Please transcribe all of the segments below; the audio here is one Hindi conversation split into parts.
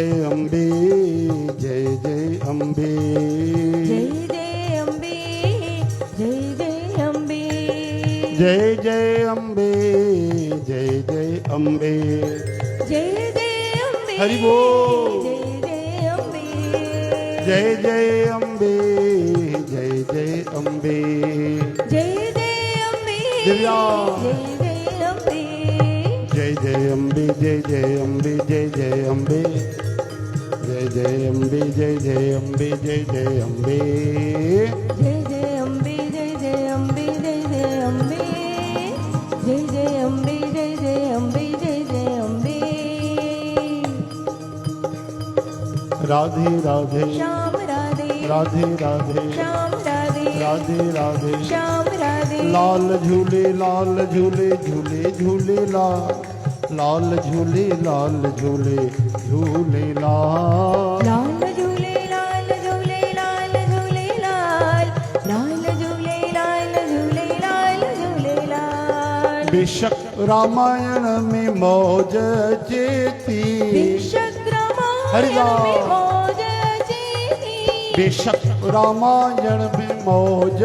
जय अम्बे जय जय अम्बे जय जय अम्बे जय जय अम्बे जय जय अम्बे जय जय अम्बे जय जय अम्बे हरि बोल जय जय अम्बे जय जय अम्बे जय जय अम्बे जय जय अम्बे दिव्या जय जय अम्बे जय जय अम्बे जय जय अम्बे जय जय अम्बे जय जय अम्बे जय जय अम्बे जय जय अम्बे जय जय अम्बे जय जय अम्बे जय जय अम्बे जय जय अम्बे जय जय अम्बे जय जय अम्बे राधे राधे श्याम राधे राधे राधे श्याम राधे राधे राधे श्याम राधे लाल झूले झूले झूले लाल झूले झूले झूले लाल लाल झूले लाल झूले लाल झूले लाल लाल झूले लाल झूले लाल झूले लाल बेशक रामायण में मौज चेती बेशक हरि रामायण में राम। मौज चेती बेशक रामायण में मौज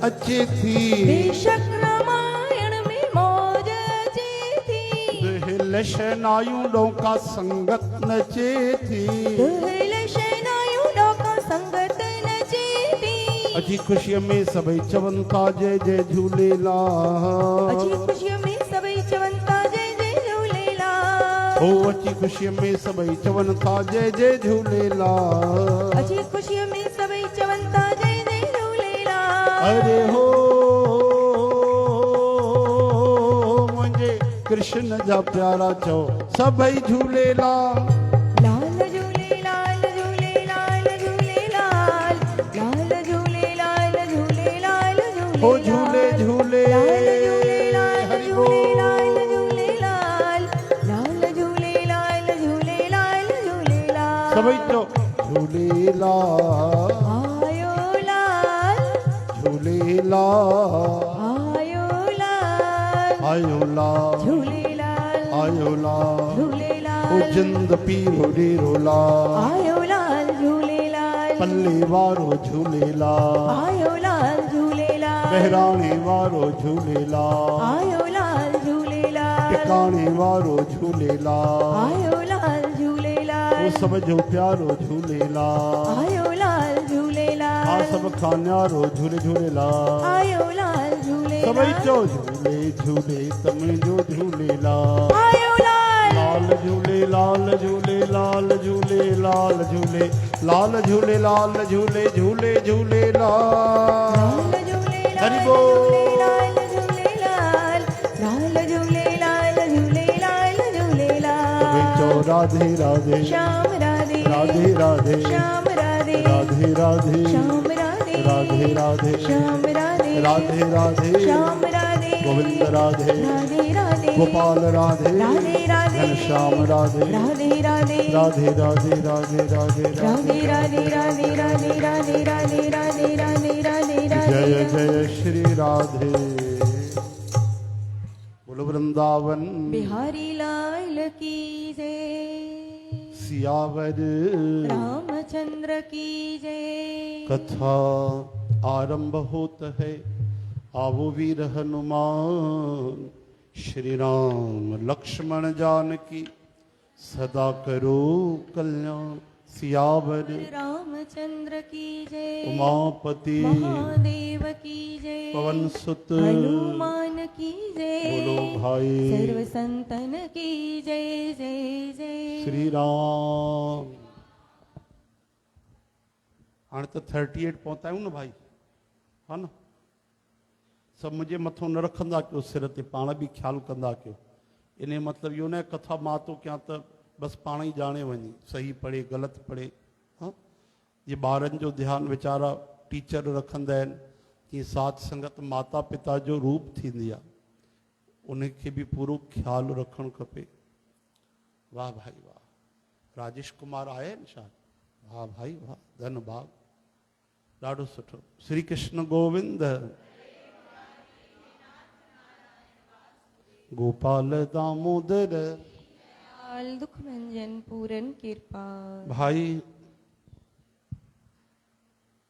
अच्छी थी बेशक रामायण में मौज चेती दुहिल शनायुडों का संगत नचे थी दुहिल शनायुडों का संगत नचेती अजी खुशी में सभई चवंता जय जय झूलेलाल अची खुशियों में सभई चवंता जय जय झूलेलाल ओ अची खुशी में सभई चवंता जय जय झूलेलाल अची खुशियों में सभई चवंता जय जय झूलेलाल अरे हो मुझे कृष्ण जा प्यारा चो सभई झूलेलाल लाल झूले लाल झूले लाल झूले लाल लाल झूले लाल झूले लाल झूले ओ झूले झूले लाल झूले लाल हरि झूले बोल लाल झूले लाल लाल झूले लाल झूले लाल झूले लाल सभई चो झूलेलाल आयो लाल झूलेलाल आयो लाल आयो लाल झूलेलाल आयो लाल ओ झूलेलाल जिंद पीरो डेरो लाल आयो लाल झूलेलाल पल्ले वारो झूलेलाल आयो लाल झूलेलाल बहराणे वारो झूलेलाल आयो लाल झूलेलाल टिकाणे वारो झूलेलाल आयो लाल ओ झूलेलाल सब जो प्यारो झूलेलाल आयो लाल आ झूलेलाल सब खान्यारो झूले झूलेलाल आयो लाल सभई झूलेलाल चो झूले झूले तमजो झूलेलाल आयो लाल लाल झूले लाल झूले लाल झूले लाल झूले लाल झूले लाल झूले झूले झूले लाल लाल झूले हरि लाल बोल। झूले लाल झूले लाल लाल झूले लाल झूले लाल झूले सभई चो लाल राधे राधे श्याम राधे राधे राधे श्याम राधे राधे राधे श्याम राधे राधे राधे श्याम राधे राधे राधे श्याम राधे गोविंद राधे राधे राधे गोपाल राधे राधे राधे घनश्याम राधे राधे राधे राधे राधे राधे राधे राधे राधे राधे राधे राधे राधे राधे राधे राधे जय राधे जय श्री राधे बोलो वृंदावन बिहारी लाल की जय सियावर रामचंद्र की जय कथा आरंभ होत है आवो वीर हनुमान श्री राम लक्ष्मण जानकी सदा करो कल्याण सियावर रामचंद्र की जय उमापति महादेव की जय पवन सुत हनुमान की जय बोलो भाई सर्व संतन की जय जय जय श्री राम हाणे त 38 पहुता आहियूं न भाई हा न सभु मुंहिंजे मथां न रखंदा कयो सिर ते पाण बि ख़्यालु कंदा कयो इन जो मतिलबु इहो न आहे कथा मां थो कयां त बसि पाण ई ॼाणे वञे सही पढ़े ग़लति पढ़े हा जे ॿारनि जो ध्यानु वीचारा टीचर रखंदा आहिनि तीअं साथ संगत माता पिता जो रूप थींदी आहे उनखे बि पूरो ख़्यालु रखणु खपे वाह भाई वाह राजेश कुमार आया आहिनि छा वाह भाई वाह धन भाग ॾाढो सुठो श्री कृष्ण गोविंद गोपाल दामोदर दयाल दुख भंजन पूरन कृपा। भाई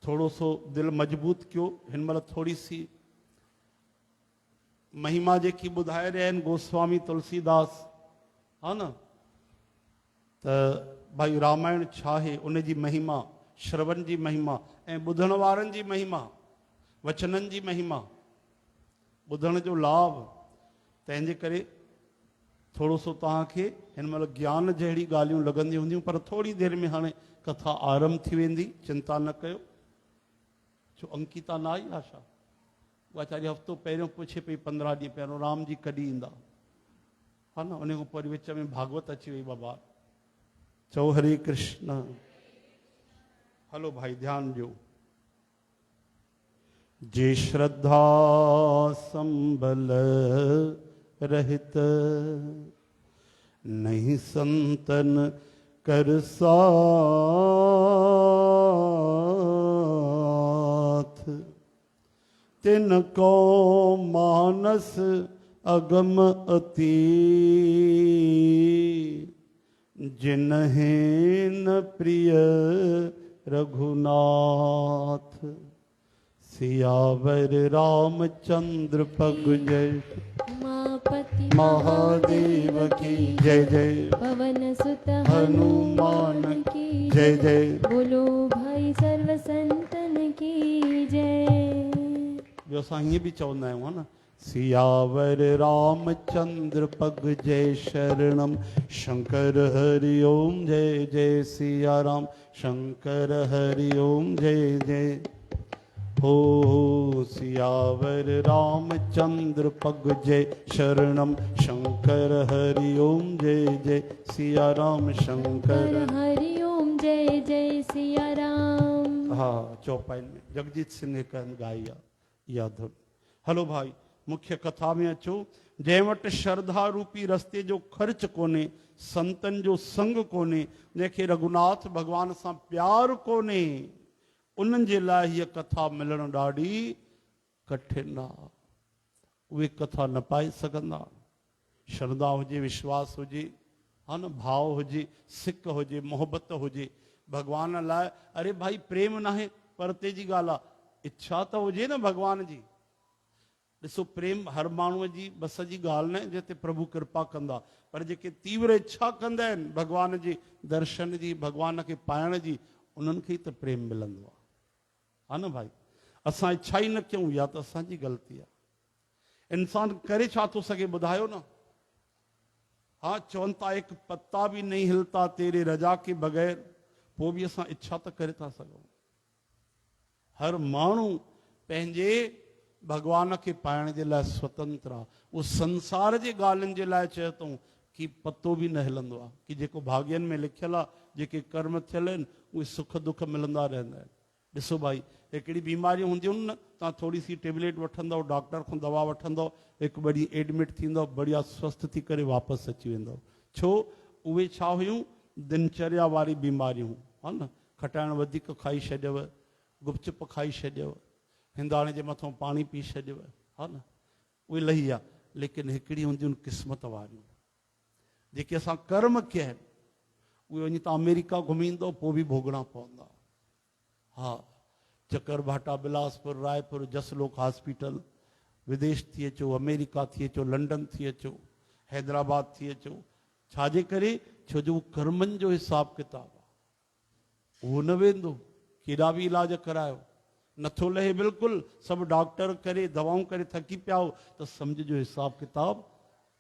थोड़ो सो दिल मजबूत कयो, हिन महिल थोड़ी सी महिमा जेकी ॿुधाए रहिया आहिनि गोस्वामी तुलसीदास, हा न, त भाई रामायण छा आहे, उन जी महिमा, श्रवण जी महिमा ऐं ॿुधण वारनि जी महिमा, वचननि जी महिमा, ॿुधण जो लाभ। तंहिंजे करे थोरो सो तव्हांखे हिन महिल ज्ञान जहिड़ी ॻाल्हियूं लॻंदियूं हूंदियूं, पर थोरी देरि में हाणे कथा आरंभ थी वेंदी, चिंता न कयो। छो अंकिता न आई आहे छा? उहा वीचारी हफ़्तो पहिरियों पुछे पई, 15 ॾींहं पहिरियों, राम जी कॾहिं ईंदा, हा न। उन खां पोइ विच में भागवत अची वई बाबा। चओ हरे कृष्ण। हलो भाई ध्यान ॾियो। जे श्रद्धा संबल रहित, नहीं संतन कर साथ, तिनको मानस अगम अति, जिन्हें न प्रिय रघुनाथ। सियावर रामचंद्र पग जय, उमापति महादेव की जय जय, पवन सुत हनुमान की जय जय। बोलो भाई सर्व संतन की जय। ॿियो असां हीअं बि चवंदा आहियूं, हा न, सियावर रामचंद्र पग जय शरणम, शंकर हरि ओम जय जय। सिया राम शंकर हरि ओम जय जय। हो सियावर रामचंद्र पग जय शरणम, शंकर हरि ओम जय जय। सिया राम शंकर हरि ओम जय जय सिया राम। हाँ, चौपाइन में जगजीत सिंह ने कहन गाई आहे इहा धुन। हलो भाई मुख्य कथा में अचो। जंहिं वटि श्रद्धा रूपी रस्ते जो ख़र्च कोन्हे, संतन जो संग कोन्हे, जंहिंखे रघुनाथ भगवान सां प्यार कोन्हे, उन्हनि जे लाइ हीअ कथा मिलणु ॾाढी कठिन आहे। उहे कथा न पाए सघंदा। श्रद्धा हुजे, विश्वास हुजे, हा न, भाव हुजे, सिक हुजे, मोहबत हुजे भगवान लाइ। अरे भाई प्रेम न आहे परते जी ॻाल्हि आहे, इच्छा त हुजे न भगवान जी। ॾिसो प्रेम हर माण्हूअ जी बस जी ॻाल्हि न, जिते प्रभु कृपा कंदा, पर जेके तीव्र इच्छा कंदा आहिनि भगवान जे दर्शन जी, भगवान खे पाइण जी, उन्हनि खे ई त प्रेम मिलंदो आहे, हा न भाई। असां इच्छा ई न कयूं, या त असांजी ग़लती आहे। इंसान करे छा थो सघे ॿुधायो न। हाँ, चवनि था एक पत्ता भी नहीं हिलता तेरे रजा के बग़ैर, पोइ बि असां इच्छा त करे था सघूं। हर माण्हू पंहिंजे भगवान खे पाइण जे लाइ स्वतंत्र आहे। उहो संसार जे ॻाल्हियुनि जे लाइ चए थो कि पतो बि न हिलंदो आहे, कि जेको भाग्यनि में लिखियलु आहे, जेके कर्म थियल आहिनि, उहे सुख दुख मिलंदा रहंदा आहिनि। ॾिसो भाई, हिकिड़ी बीमारियूं हूंदियूं न, तव्हां थोरी सी टेबलेट वठंदव, डॉक्टर खां दवा वठंदव, हिकु ॿ ॾींहुं एडमिट थींदव, बढ़िया स्वस्थ थी करे वापसि अची वेंदव। छो? उहे छा हुयूं? दिनचर्या वारी बीमारियूं, हा न। खटाइण वधीक खाई छॾियव, गुपचुप खाई छॾियव, हिंदाणे जे मथां पाणी पी छॾियव, हा न, उहे लही आहे। लेकिन हिकिड़ी हूंदियूं किस्मत वारियूं, जेके असां कर्म कया आहिनि, उहे वञी तव्हां अमेरिका घुमी ईंदव, पोइ बि भोगणा पवंदा। हाँ, चकर भाटा, बिलासपुर, रायपुर, जसलोक हॉस्पिटल, विदेश थी अचो, अमेरिका थी अचो, लंडन थी अचो, हैदराबाद थी अचो। छाजे करे? छो जो कर्मनि जो हिसाब किताब आहे, उहो न वेंदो। केॾा बि इलाज करायो, नथो लहे बिल्कुलु। सभु डॉक्टर करे, दवाऊं करे थकी पिया हो, त सम्झ जो हिसाब किताब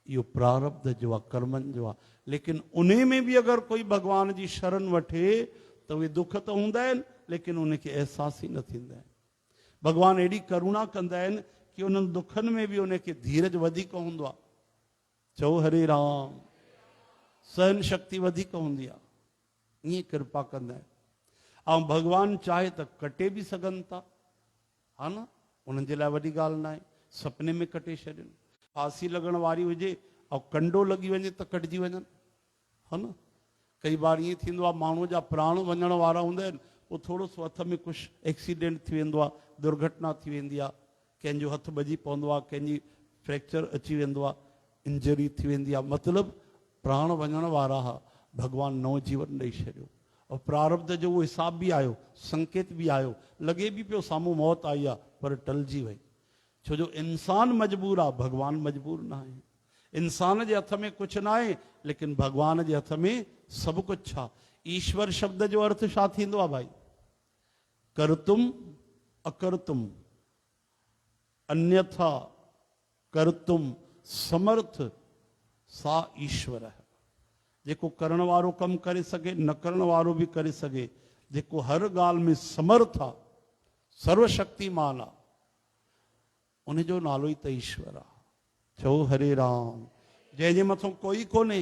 इहो प्रारब्ध जो आहे, कर्मनि जो आहे। लेकिन उन में बि अगरि कोई भगवान जी शरण वठे, त उहे दुख त हूंदा आहिनि, लेकिन उनखे अहसास ई न थींदा आहिनि। भगवान एॾी करुणा कंदा आहिनि कि उन्हनि दुखनि में बि उनखे धीरज वधीक हूंदो आहे। चओ हरे राम। सहन शक्ति वधीक हूंदी आहे। ईअं कृपा कंदा आहिनि। ऐं भगवान चाहे त कटे बि सघनि था, हा न, उन्हनि जे लाइ वॾी ॻाल्हि न आहे। सपने में कटे छॾनि, फांसी लॻण वारी हुजे ऐं कंडो लॻी वञे त कटिजी वञनि, हा न। कई बार ईअं थींदो आहे, माण्हूअ जा प्राण वञण वारा हूंदा आहिनि, पोइ थोरो सो हथ में कुझु एक्सीडेंट थी वेंदो आहे, दुर्घटना थी वेंदी आहे, कंहिंजो हथु भॼी पवंदो आहे, कंहिंजी फ्रैक्चर अची वेंदो आहे, इंजरी थी वेंदी आहे। मतिलबु प्राण वञण वारा हुआ, भगवान नओं जीवन ॾेई छॾियो। और प्रारब्ध जो उहो हिसाब बि आयो, संकेत बि आयो, लॻे बि पियो साम्हूं मौत आई आहे, पर टलिजी वई। छो जो इंसान मजबूर आहे, भगवान मजबूर न आहे। इंसान जे हथ में कुझु न आहे, लेकिन भगवान जे हथ में सभु कुझु आहे। ईश्वर शब्द जो अर्थ छा थींदो आहे भाई? कर्तुम अकर्तुम, अन्यथा कर्तुम समर्थ सा ईश्वर है। जेको करण वारो कमु करे सघे, न करण वारो बि करे सघे, जेको हर ॻाल्हि में समर्थ आहे, सर्वशक्तिमान आहे, उनजो नालो ई त ईश्वर आहे। चओ हरे राम। जंहिंजे मथां कोई कोन्हे,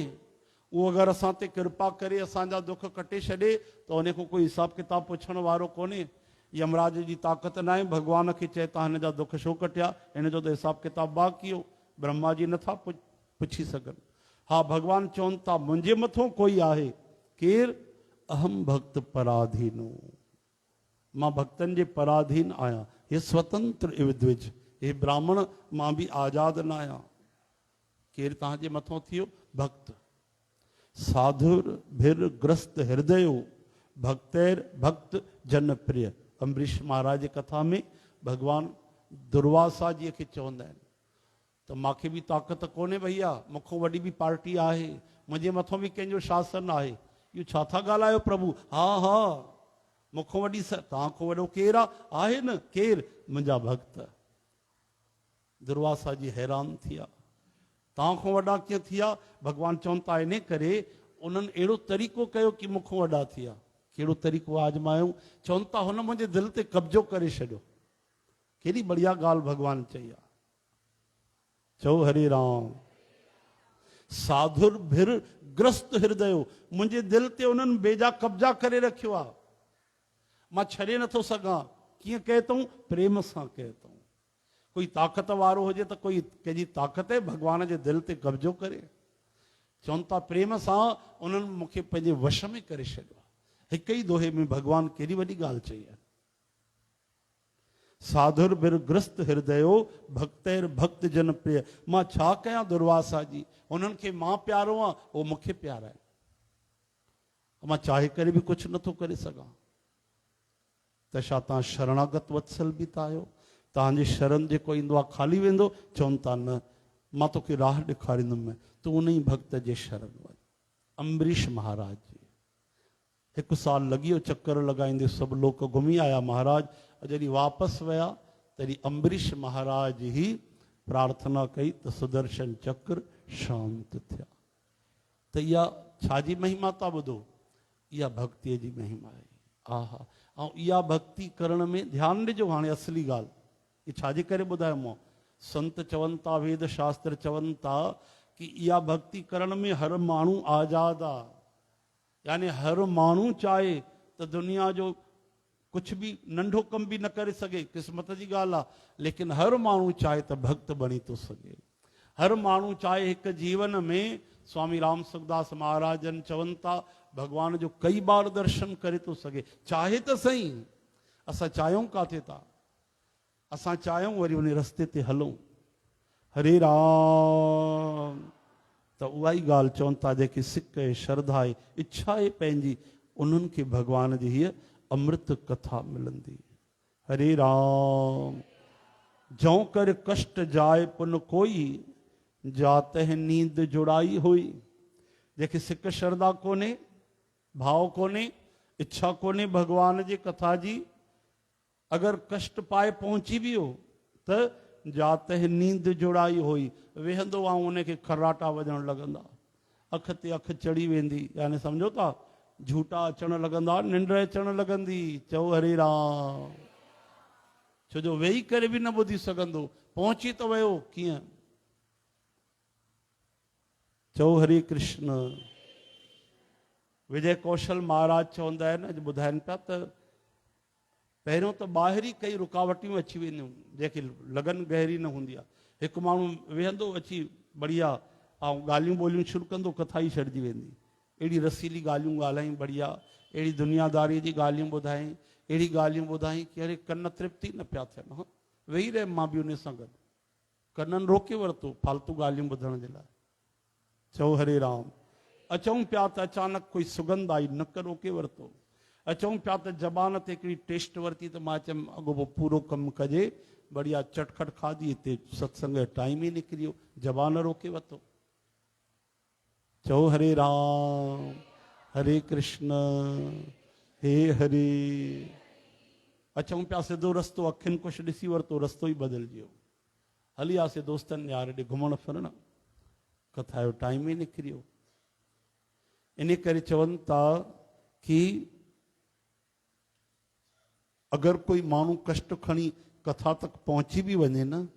उहो अगरि असां ते कृपा करे असांजा दुख कटे छॾे त उन खां कोई हिसाब किताब पुछण वारो कोन्हे। यमराज जी ताक़त न आहे भॻवान खे चए तव्हां हिन जा दुख छो कटिया, हिन जो त हिसाब किताब बाक़ी हो। ब्रह्मा जी नथा पुछी सघनि। हा, भगवान चवनि था मुंहिंजे मथां कोई आहे, केरु? अहम भक्त पराधीनो, मां भक्तनि जे पराधीन आहियां। हे स्वतंत्र विद्विज, हे ब्राह्मण, मां बि आज़ाद न आहियां। केरु तव्हांजे मथां थियो? भक्त। साधुर भिर ग्रस्त हृदयो, भक्तैर भक्त जन प्रिय। अम्बरीश महाराज जी कथा में भगवान दुर्वासा जी खे चवंदा आहिनि त मूंखे बि ताक़त कोन्हे भैया, मूंखां वॾी बि पार्टी आहे, मुंहिंजे मथां बि कंहिंजो शासन आहे। इहो छा था ॻाल्हायो प्रभु? हा हा, मूंखां वॾी तव्हां खां वॾो केरु आहे? न केरु? मुंहिंजा भक्त। दुर्वासा जी हैरान थिया, तव्हां खां वॾा कीअं थिया? भगवान चवनि था इन करे उन्हनि अहिड़ो तरीक़ो कयो कि मूंखां वॾा थिया। कहिड़ो तरीक़ो आजमायूं? चवनि था हुन मुंहिंजे दिलि ते कब्जो करे छॾियो। केॾी बढ़िया ॻाल्हि भगवान चई आहे। चओ हरे राम। साधुर भिर ग्रस्त हृदय, मुंहिंजे दिलि ते उन्हनि बेजा कब्जा करे रखियो आहे। मां छॾे नथो सघां। कीअं कहे अथऊं? प्रेम सां कहे अथऊं। कोई ताक़त वारो हुजे त कोई कंहिंजी ताक़त आहे भगवान जे दिलि ते कब्जो करे। चवनि था प्रेम सां उन्हनि मूंखे पंहिंजे वश में करे छॾियो आहे। हिकु ई दोहे में भगवान केॾी वॾी ॻाल्हि चई आहे। साधुर बिर ग्रस्त हृदयो, भक्तैर भक्त जन प्रिय। मां छा कयां दुर्वासा जी? उन्हनि खे मां प्यारो आहियां, उहो मूंखे प्यारा आहे। मां चाहे करे बि कुझु नथो करे सघां। त छा तव्हां शरणागत वत्सल बि था आहियो? तव्हांजी शरण जेको ईंदो आहे खाली वेंदो? चवनि था न, मां तोखे राह ॾेखारींदुमि, तूं उन ई भक्त जे शरण वञ। अम्बरीश महाराज जी 1 साल लॻी वियो चक्कर लॻाईंदे, सभु लोक घुमी आया महाराज। जॾहिं वापसि विया तॾहिं अम्बरीश महाराज ही प्रार्थना कई त सुदर्शन चक्र शांत थिया। त इहा छाजी महिमा था ॿुधो? इहा भक्तीअ जी महिमा आहे। आहा, ऐं इहा भक्ति करण में ध्यानु ॾिजो। हाणे असली ॻाल्हि इहा छाजे करे ॿुधायो मां? संत चवनि था, वेद शास्त्र चवनि था कि इहा भक्ति करण में हर माण्हू आज़ाद आहे। यानी हर माण्हू चाहे त दुनिया जो कुझु बि नंढो कम बि न करे सघे, क़िस्मत जी ॻाल्हि आहे, लेकिन हर माण्हू चाहे त भक्त बणी थो सघे। हर माण्हू चाहे हिकु जीवन में, स्वामी राम सुखदास महाराजन चवनि था, भगवान जो कई बार दर्शन करे थो सघे। चाहे त सही। असां चाहियूं काथे था? असां चाहियूं वरी उन रस्ते ते हलूं। हरे राम। त उहा ई ॻाल्हि चवनि था, जेकी सिक आहे, श्रद्धा आहे, इच्छा आहे पंहिंजी, उन्हनि खे भगवान जी हीअ अमृत कथा मिलंदी। हरे राम। जौं कर कष्ट जाए पुन कोई, जाते नींद जुड़ाई हुई। जेके सिक श्रद्धा कोन्हे, भाव कोन्हे, इच्छा कोन्हे भगवान जी कथा जी, अगरि कष्ट पाए पहुची बि हो त जाते नींद जुड़ाई हुई। वेहंदो ऐं उनखे खर्राटा वॼण लॻंदा, अख ते अख चढ़ी वेंदी, यानी सम्झो था झूटा अचण लॻंदा, निंड अचण लॻंदी। चओ हरे राम। छो जो वेही करे बि न ॿुधी सघंदो, पहुची त वियो कीअं? चओ हरे कृष्ण। विजय कौशल महाराज चवंदा आहिनि, अॼु ॿुधाइनि पिया त पहिरियों त ॿाहिरी कई रुकावटियूं अची वेंदियूं जेके लगन गहरी न हूंदी आहे। हिकु माण्हू वेहंदो अची बढ़िया ऐं ॻाल्हियूं ॿोलियूं शुरू कंदो, कथा ई छॾिजी वेंदी। अहिड़ी रसीली ॻाल्हियूं ॻाल्हाई बढ़िया, अहिड़ी दुनियादारी जी ॻाल्हियूं ॿुधाई, अहिड़ी ॻाल्हियूं ॿुधाई कि अरे कन तृप्ति न पिया थियनि। हा, वेही रहे मां बि उन सां गॾु, कननि रोके वरितो फालतू ॻाल्हियूं ॿुधण जे लाइ। चओ हरे राम। अचूं पिया त अचानक कोई सुगंध आई, नक रोके वरितो। अचूं पिया त ज़बान ते हिकिड़ी टेस्ट वरिती त मां चयमि अॻोपो पूरो कमु कजे, बढ़िया चटखट खाधी, हिते सत्संग जो टाइम ई निकिरी वियो, ज़बान रोके वरितो। चओ हरे राम हरे कृष्ण हे हरे। अचूं पिया सिधो रस्तो, अखियुनि कुझु ॾिसी वरितो, रस्तो ई बदिलजी वियो। हली आसे दोस्तनि यार ॾे घुमण फिरण, कथा जो टाइम ई निकिरी वियो। इन करे चवनि था कि अगरि कोई माण्हू कष्ट खणी कथा तक पहुची बि वञे न,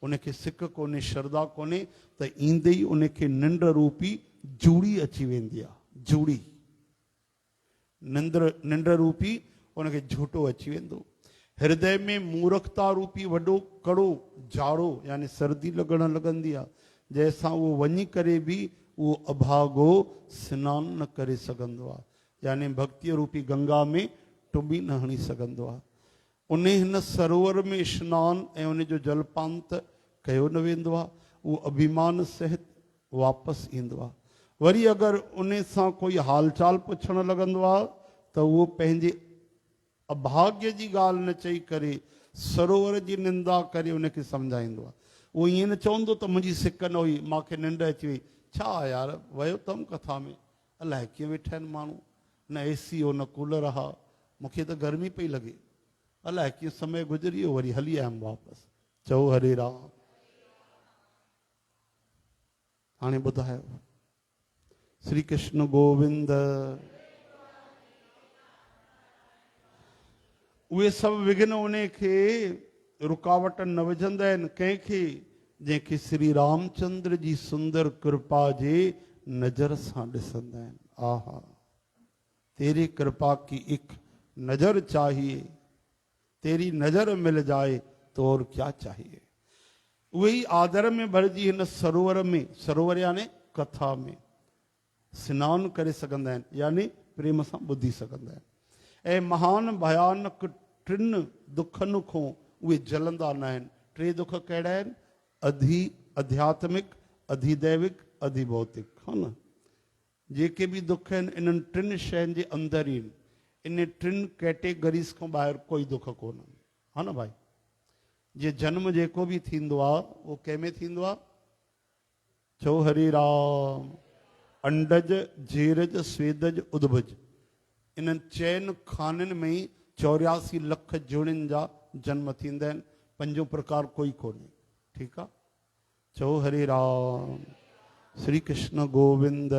उनखे सिक कोन्हे, श्रद्धा कोन्हे, त ईंदे ई उनखे निंड रूपी जूड़ी अची वेंदी आहे। जूड़ी निंड रूपी उनखे झूटो अची वेंदो। हृदय में मूर्खता रूपी वॾो कड़ो जाड़ो यानी सर्दी लॻण लॻंदी आहे, जंहिंसां उहो वञी करे बि उहो अभागो सनानु न करे सघंदो आहे, यानी भक्तीअ रूपी गंगा में टुॿी न हणी सघंदो आहे। उन हिन सरोवर में स्नानु ऐं उन जो जलपान त कयो न वेंदो आहे, उहो अभिमान सहित वापसि ईंदो आहे। वरी अगरि उन सां कोई हालचाल पुछणु लॻंदो आहे त उहो पंहिंजे अभाग्य जी ॻाल्हि न चई करे सरोवर जी निंदा करे उनखे सम्झाईंदो आहे। उहो ईअं न चवंदो त मुंहिंजी सिक न हुई, मूंखे निंड अची वई। छा यार वियो अथमि कथा में, अलाए कीअं वेठा आहिनि माण्हू, न एसी हो न कूलर हा, मूंखे त गर्मी पई लॻे, अलाए कीअं समय गुज़री वियो, वरी हली आयुमि वापसि। चओ हरे राम। हाणे ॿुधायो श्री कृष्ण गोविंद। उहे सभु विघ्न उन खे रुकावट न विझंदा आहिनि कंहिंखे, जंहिंखे श्री रामचंद्र जी सुंदर कृपा जे नज़र सां ॾिसंदा आहिनि। आहा तेरी कृपा की एक नजर चाहिए, तेरी नजर मिल जाए तो और क्या चाहिए। वही आदर में भरिजी हिन सरोवर में, सरोवर यानी कथा में सनानु करे सघंदा आहिनि, यानी प्रेम सां ॿुधी सघंदा आहिनि। ऐं महान भयानक टिनि दुखनि खां उहे जलंदा न आहिनि। टे दुख कहिड़ा आहिनि? अध्यात्मिक, अधिदैविक, अधिभौतिक, हा न। जेके बि दुख आहिनि इन्हनि टिनि शयुनि जे अंदरि ई, इन टिनि कैटेगरीज़ खां ॿाहिरि कोई दुख कोन, हा न भाई। जे जन्म जेको बि थींदो आहे उहो कंहिंमें थींदो आहे? चओ हरे राम। अंडज, जेरज, स्वेदज, उद्भज, इन्हनि चइनि खाननि में ई 84 लख जोड़ियुनि जा जन्म थींदा आहिनि। पंजो प्रकार कोई कोन्हे, ठीकु आहे। चओ हरे राम। श्री कृष्ण गोविंद।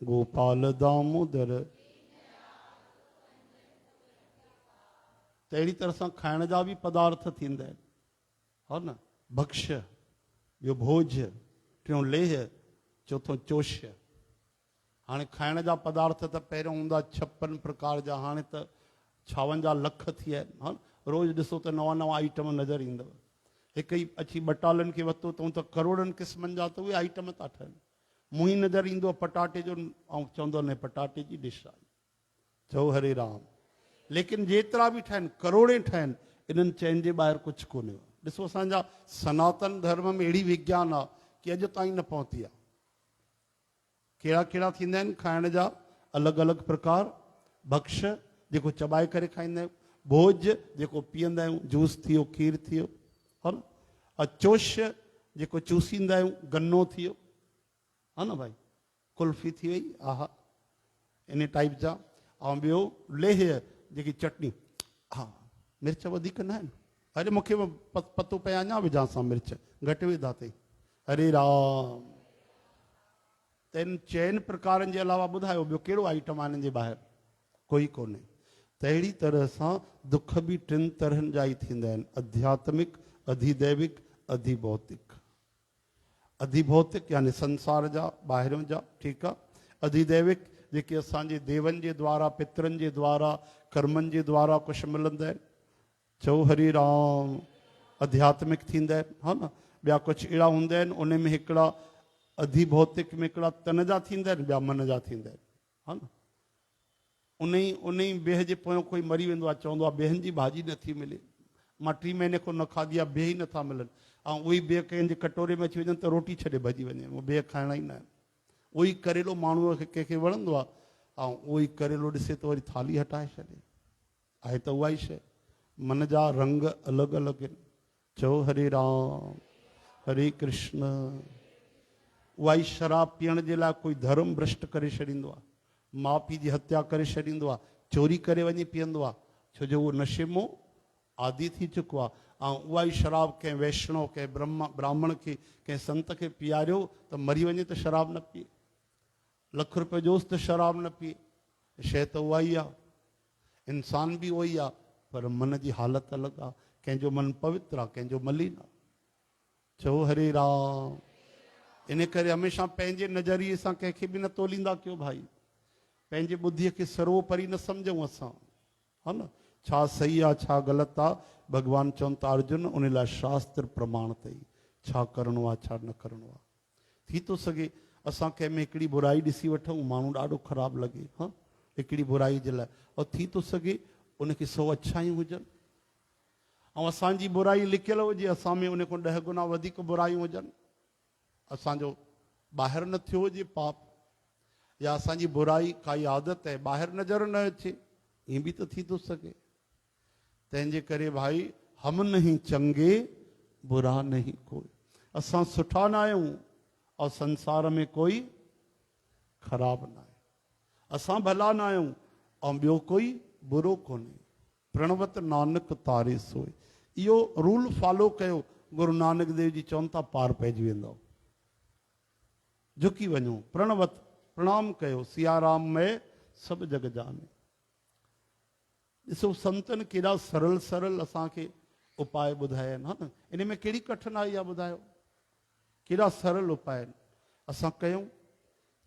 गोपाल दामोदर। त अहिड़ी तरह सां खाइण जा बि पदार्थ थींदा आहिनि, हा न। भक्ष्य, ॿियो भोज्य, टियों लेह, चौथों चोष्य। हाणे खाइण जा पदार्थ त पहिरियों हूंदा 56 प्रकार जा, हाणे त 56 लख थी विया आहिनि, हा। रोज़ ॾिसो त नवां नवां आइटम नज़र ईंदव। हिकु ई अची बटालनि खे वरितो अथऊं त करोड़नि क़िस्मनि जा त उहे आइटम था ठहनि। मुंहुं ई नज़र ईंदो आहे पटाटे जो, ऐं चवंदो न पटाटे जी डिश आहे। चओ हरे राम। लेकिन जेतिरा बि ठहनि, करोड़े ठहनि, इन्हनि चइनि जे ॿाहिरि कुझु कोन्हे। ॾिसो असांजा सनातन धर्म में अहिड़ी विज्ञान आहे कि अॼु ताईं न पहुती आहे। कहिड़ा कहिड़ा थींदा आहिनि खाइण जा अलॻि अलॻि प्रकार? भक्ष्य जेको चबाए करे खाईंदा आहियूं, भोज्य जेको पीअंदा आहियूं, जूस थियो, खीर थियो, हा न। अचोष्य जेको चूसींदा आहियूं, गन्नो थियो, हा न भाई, कुल्फी थी वई, आहा इन टाइप जा। ऐं ॿियो लेह जेकी चटनी, हा मिर्च वधीक न आहिनि, अरे मूंखे पतो पए अञा विझांसि मिर्च, घटि विधा अथई। हरे राम। त इन चइनि प्रकारनि जे अलावा ॿुधायो ॿियो कहिड़ो आइटम आहे हिननि जे ॿाहिरि? कोई कोन्हे। त अहिड़ी तरह सां दुख बि टिनि तरहनि जा ई थींदा आहिनि: आध्यात्मिक, अधिदैविक, अधिभौतिक। अधिभौतिक यानी संसार जा, ॿाहिरियों जा, ठीकु आहे। अधिदैविक जेके असांजे देवनि जे द्वारा, पितरनि जे द्वारा, कर्मनि जे द्वारा कुझु मिलंदा आहिनि। चओ हरे राम। आध्यात्मिक थींदा आहिनि, हा न। ॿिया कुझु अहिड़ा हूंदा आहिनि उन में हिकिड़ा अधिभौतिक में हिकिड़ा तन जा थींदा आहिनि, ॿिया मन जा थींदा आहिनि, हा न। उन ई बेह जे पोयों कोई मरी वेंदो आहे, चवंदो आहे बेहनि जी भाॼी नथी मिले, मां 3 महीने खां न खाधी आहे, बेह ई नथा मिलनि। ऐं उहे ॿिए कंहिंजे कटोरे में अची वञनि त रोटी छॾे भॼी वञे, उहो ॿिए खाइणा ई न आहिनि। उहो ई करेलो माण्हूअ खे कंहिंखे वणंदो आहे, ऐं उहो ई करेलो ॾिसे त वरी थाली हटाए छॾे। आहे त उहा ई शइ, मन जा रंग अलॻि अलॻि आहिनि। चओ हरे राम हरे कृष्ण। उहा ई शराब पीअण जे लाइ कोई धर्म भ्रष्ट करे छॾींदो आहे, माउ पीउ जी हत्या करे छॾींदो आहे, चोरी करे वञी पीअंदो आहे, छो जो उहो नशे मों आदी थी चुको आहे। ऐं उहा ई शराब कंहिं वैष्णव कंहिं ब्राह्मण खे कंहिं संत खे पीआरियो त मरी वञे त शराब न पीए, लख रुपए जोसि त शराब न पीए। शइ त उहा ई आहे, इंसान बि उहो ई आहे, पर मन जी हालत अलॻि आहे। कंहिंजो मन पवित्र आहे, कंहिंजो मलिन आहे। चओ हरे राम। इन करे हमेशह पंहिंजे नज़रिए सां कंहिंखे बि न तोलींदा कयो भाई, पंहिंजे ॿुद्धीअ खे सर्वोपरि न सम्झूं असां, हा न। छा सही आहे छा ग़लति आहे, भॻवानु चवनि था अर्जुन उन लाइ शास्त्र प्रमाण अथई, छा करिणो आहे छा न करिणो आहे। थी थो सघे असां कंहिं में हिकिड़ी बुराई ॾिसी वठूं, माण्हू ॾाढो ख़राबु लॻे, हा, हिकिड़ी बुराई जे लाइ, और थी थो सघे उनखे 100 अच्छायूं हुजनि, ऐं असांजी बुराई लिकियल हुजे, असां में उन खां 10 गुना वधीक बुरायूं हुजनि, असांजो ॿाहिरि न थियो हुजे पाप, या असांजी बुराई काई आदत आहे ॿाहिरि नज़र न अचे, ईअं बि त थी थो सघे। तंहिंजे करे भाई हम नहीं चंगे बुरा नहीं कोई, असां सुठा न आहियूं और संसार में कोई ख़राब न आहे, असां भला न आहियूं और ॿियो कोई बुरो कोन्हे। प्रणवत नानक तारे सोए, इहो रूल फॉलो कयो, गुरु नानक देव जी चवनि था पार पइजी वेंदो। झुकी वञो, प्रणवत प्रणाम कयो, सियाराम में सभु जग जाने। ॾिसो संतनि केॾा सरल सरल असांखे उपाय ॿुधाया आहिनि, हा न। इन में कहिड़ी कठिनाई आहे ॿुधायो, केॾा सरल उपाय आहिनि, असां कयूं।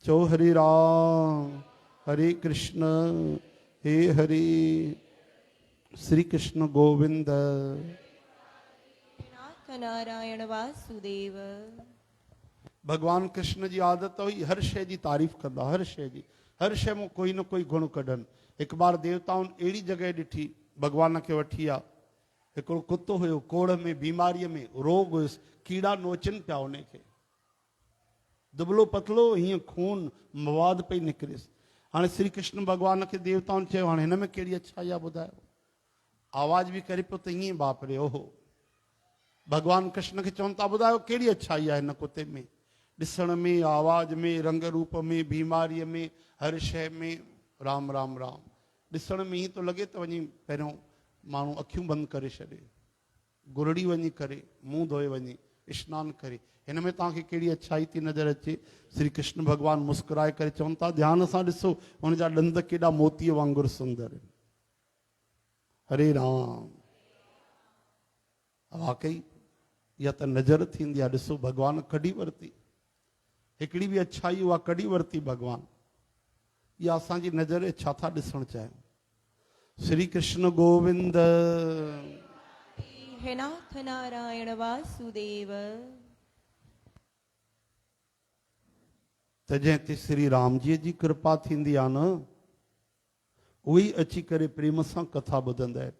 चओ हरे राम हरे कृष्ण हे हरे श्री कृष्ण गोविंद नाथ नारायण वासुदेव। भगवान कृष्ण जी आदत हुई हर शइ जी तारीफ़ कंदा, हर शइ जी, हर शइ में कोई न कोई गुण कढनि। हिकु बार देवताउनि अहिड़ी जॻह ॾिठी, भगवान खे वठी आहे, हिकिड़ो कुतो हुयो कोड़ में, बीमारीअ में, रोग हुयुसि, कीड़ा नोचनि पिया उनखे, दुबलो पतलो हीअं खून मवाद पई निकिरेसि। हाणे श्री कृष्ण भगवान खे देवताउनि चयो हाणे हिन में कहिड़ी अच्छाई आहे ॿुधायो, आवाज़ बि करे पियो त ईअं बाप रे ओहो। भगवान कृष्ण खे चवनि था ॿुधायो कहिड़ी अच्छाई आहे हिन कुते में, ॾिसण में, आवाज़ में, रंग रूप में, बीमारीअ में, हर शइ में राम राम राम। ॾिसण में ईअं थो लॻे त वञी पहिरियों माण्हू अखियूं बंदि करे छॾे, गुरड़ी वञी करे, मुंहुं धोए वञी सनानु करे, हिन में तव्हांखे कहिड़ी अच्छाई थी नज़र अचे। श्री कृष्ण भॻवानु मुस्कुराए करे चवनि था ध्यान सां ॾिसो, हुनजा ॾंद केॾा मोतीअ वांगुरु सुंदर आहिनि। हरे राम। वाकई इहा त नज़र थींदी आहे, ॾिसो भॻवानु कढी वरिती, हिकिड़ी बि अच्छाई उहा कढी वरिती भॻवानु। इहा असांजी नज़र छा था ॾिसणु चाहियूं। श्री कृष्ण गोविंद हे नाथ नारायण वासुदेव। त जंहिं ते श्री राम जी जी कृपा थींदी आहे न, उहे ई अची करे प्रेम सां कथा ॿुधंदा आहिनि,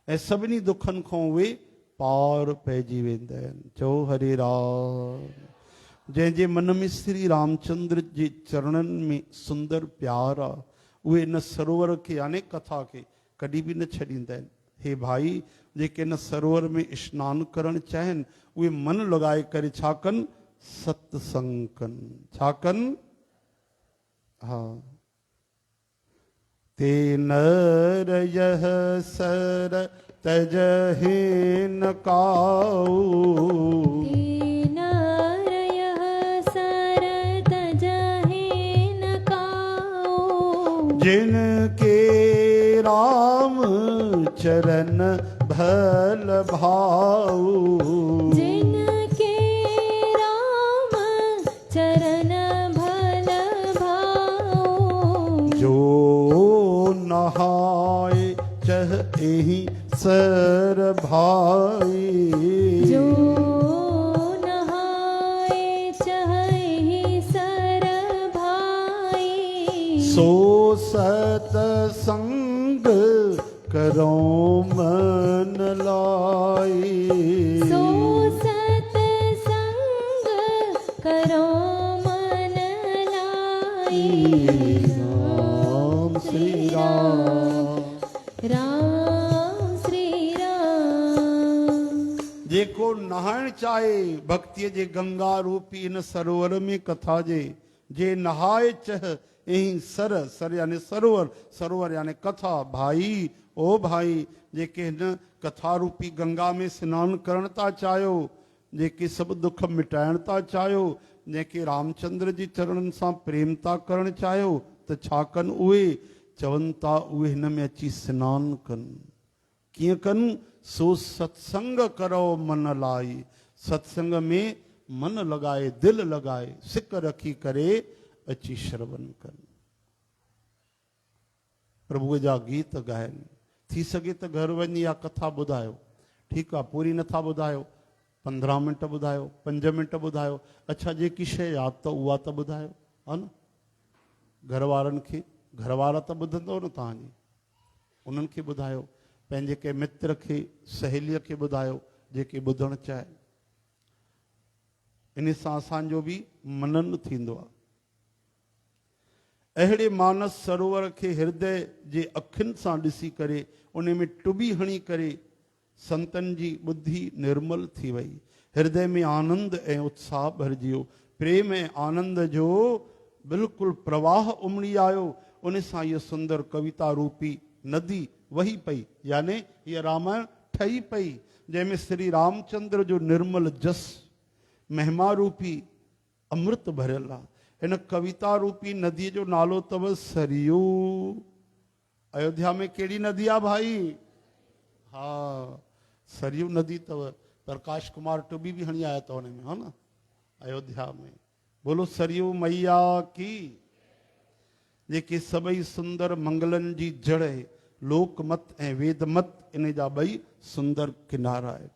ऐं सभिनी दुखनि खां उहे पार पइजी वेंदा आहिनि। चओ हरे राम। जंहिंजे मन में श्री रामचंद्र जे चरणनि में सुंदर प्यार आहे, उहे इन सरोवर खे यानी कथा खे कॾहिं बि न छॾींदा आहिनि। हे भाई, जेके इन सरोवर में सनानु करणु चाहिनि, उहे मन लॻाए करे छा कनि, सत्संग कनि। छा कनि? हा। ते नर यह सर तजहि न काऊ, ते नर यह सर तजहि न काऊ, जिनके राम चरण भल भाऊ, जिनके राम चरण भल भाऊ, जो नहाए चह एहि सर भाई, जो नहाए चहि सर भाई, सो सतसंग करो मन लाई, सो राम श्री राम राम श्री राम। जेको नहाइण चाहे भक्ति जे गंगा रूपी इन सरोवर में कथा जे नहाए चह यही सर यानी सरोवर, सरोवर यानी कथा। भाई ओ भाई जेके हिन कथा रूपी गंगा में स्नान करण था चाहियो, जेके सब दुख मिटाइण था चाहियो, जेके रामचंद्र जी चरणन सां प्रेम था करण चाहियो, त छा कनि उहे? चवनि था उहे हिन में अची स्नान कनि। कीअं कनि? सो सत्संग करो मन लाई। सत्संग में मन लॻाए, दिल लॻाए, सिक रखी करे अची श्रवण कनि, प्रभुअ जा गीत ॻाइनि। थी सघे त घर वञी या कथा ॿुधायो, ठीकु आहे, पूरी नथा ॿुधायो 15 मिंट ॿुधायो, 5 मिंट ॿुधायो। अच्छा जेकी शइ यादि त उहा त ॿुधायो, हा न। घर वारनि खे, घर वारा त ॿुधंदव न तव्हांजी, उन्हनि खे ॿुधायो। पंहिंजे कंहिं मित्र खे, सहेलीअ खे ॿुधायो जेके ॿुधणु चाहे। इन सां असांजो बि मनन थींदो आहे। अहिड़े मानस सरोवर खे हृदय जे अखियुनि सां ॾिसी करे, उन में टुॿी हणी करे संतन जी ॿुद्धि निर्मल थी वई। हृदय में आनंद ऐं उत्साह भरिजी वियो। प्रेम ऐं आनंद जो बिल्कुलु प्रवाह उमड़ी आयो। उन सां इहा सुंदर कविता रूपी नदी वही पई, यानी हीअ रामायण ठही पई, जंहिंमें श्री रामचंद्र जो निर्मल जस महिमा रूपी अमृत भरियल आहे। हिन कविता रूपी नदीअ जो नालो अथव सरयू। अयोध्या में कहिड़ी नदी आहे भाई? हा, सरयू नदी अथव। प्रकाश कुमार टुबी बि हणी आया अथव हुन में, हा न, अयोध्या में। बोलो सरयू मैया की। जेके सभई सुंदर मंगलनि जी जड़ आहे। लोकमत ऐं वेदमत इन जा ॿई सुंदर किनारा आहे।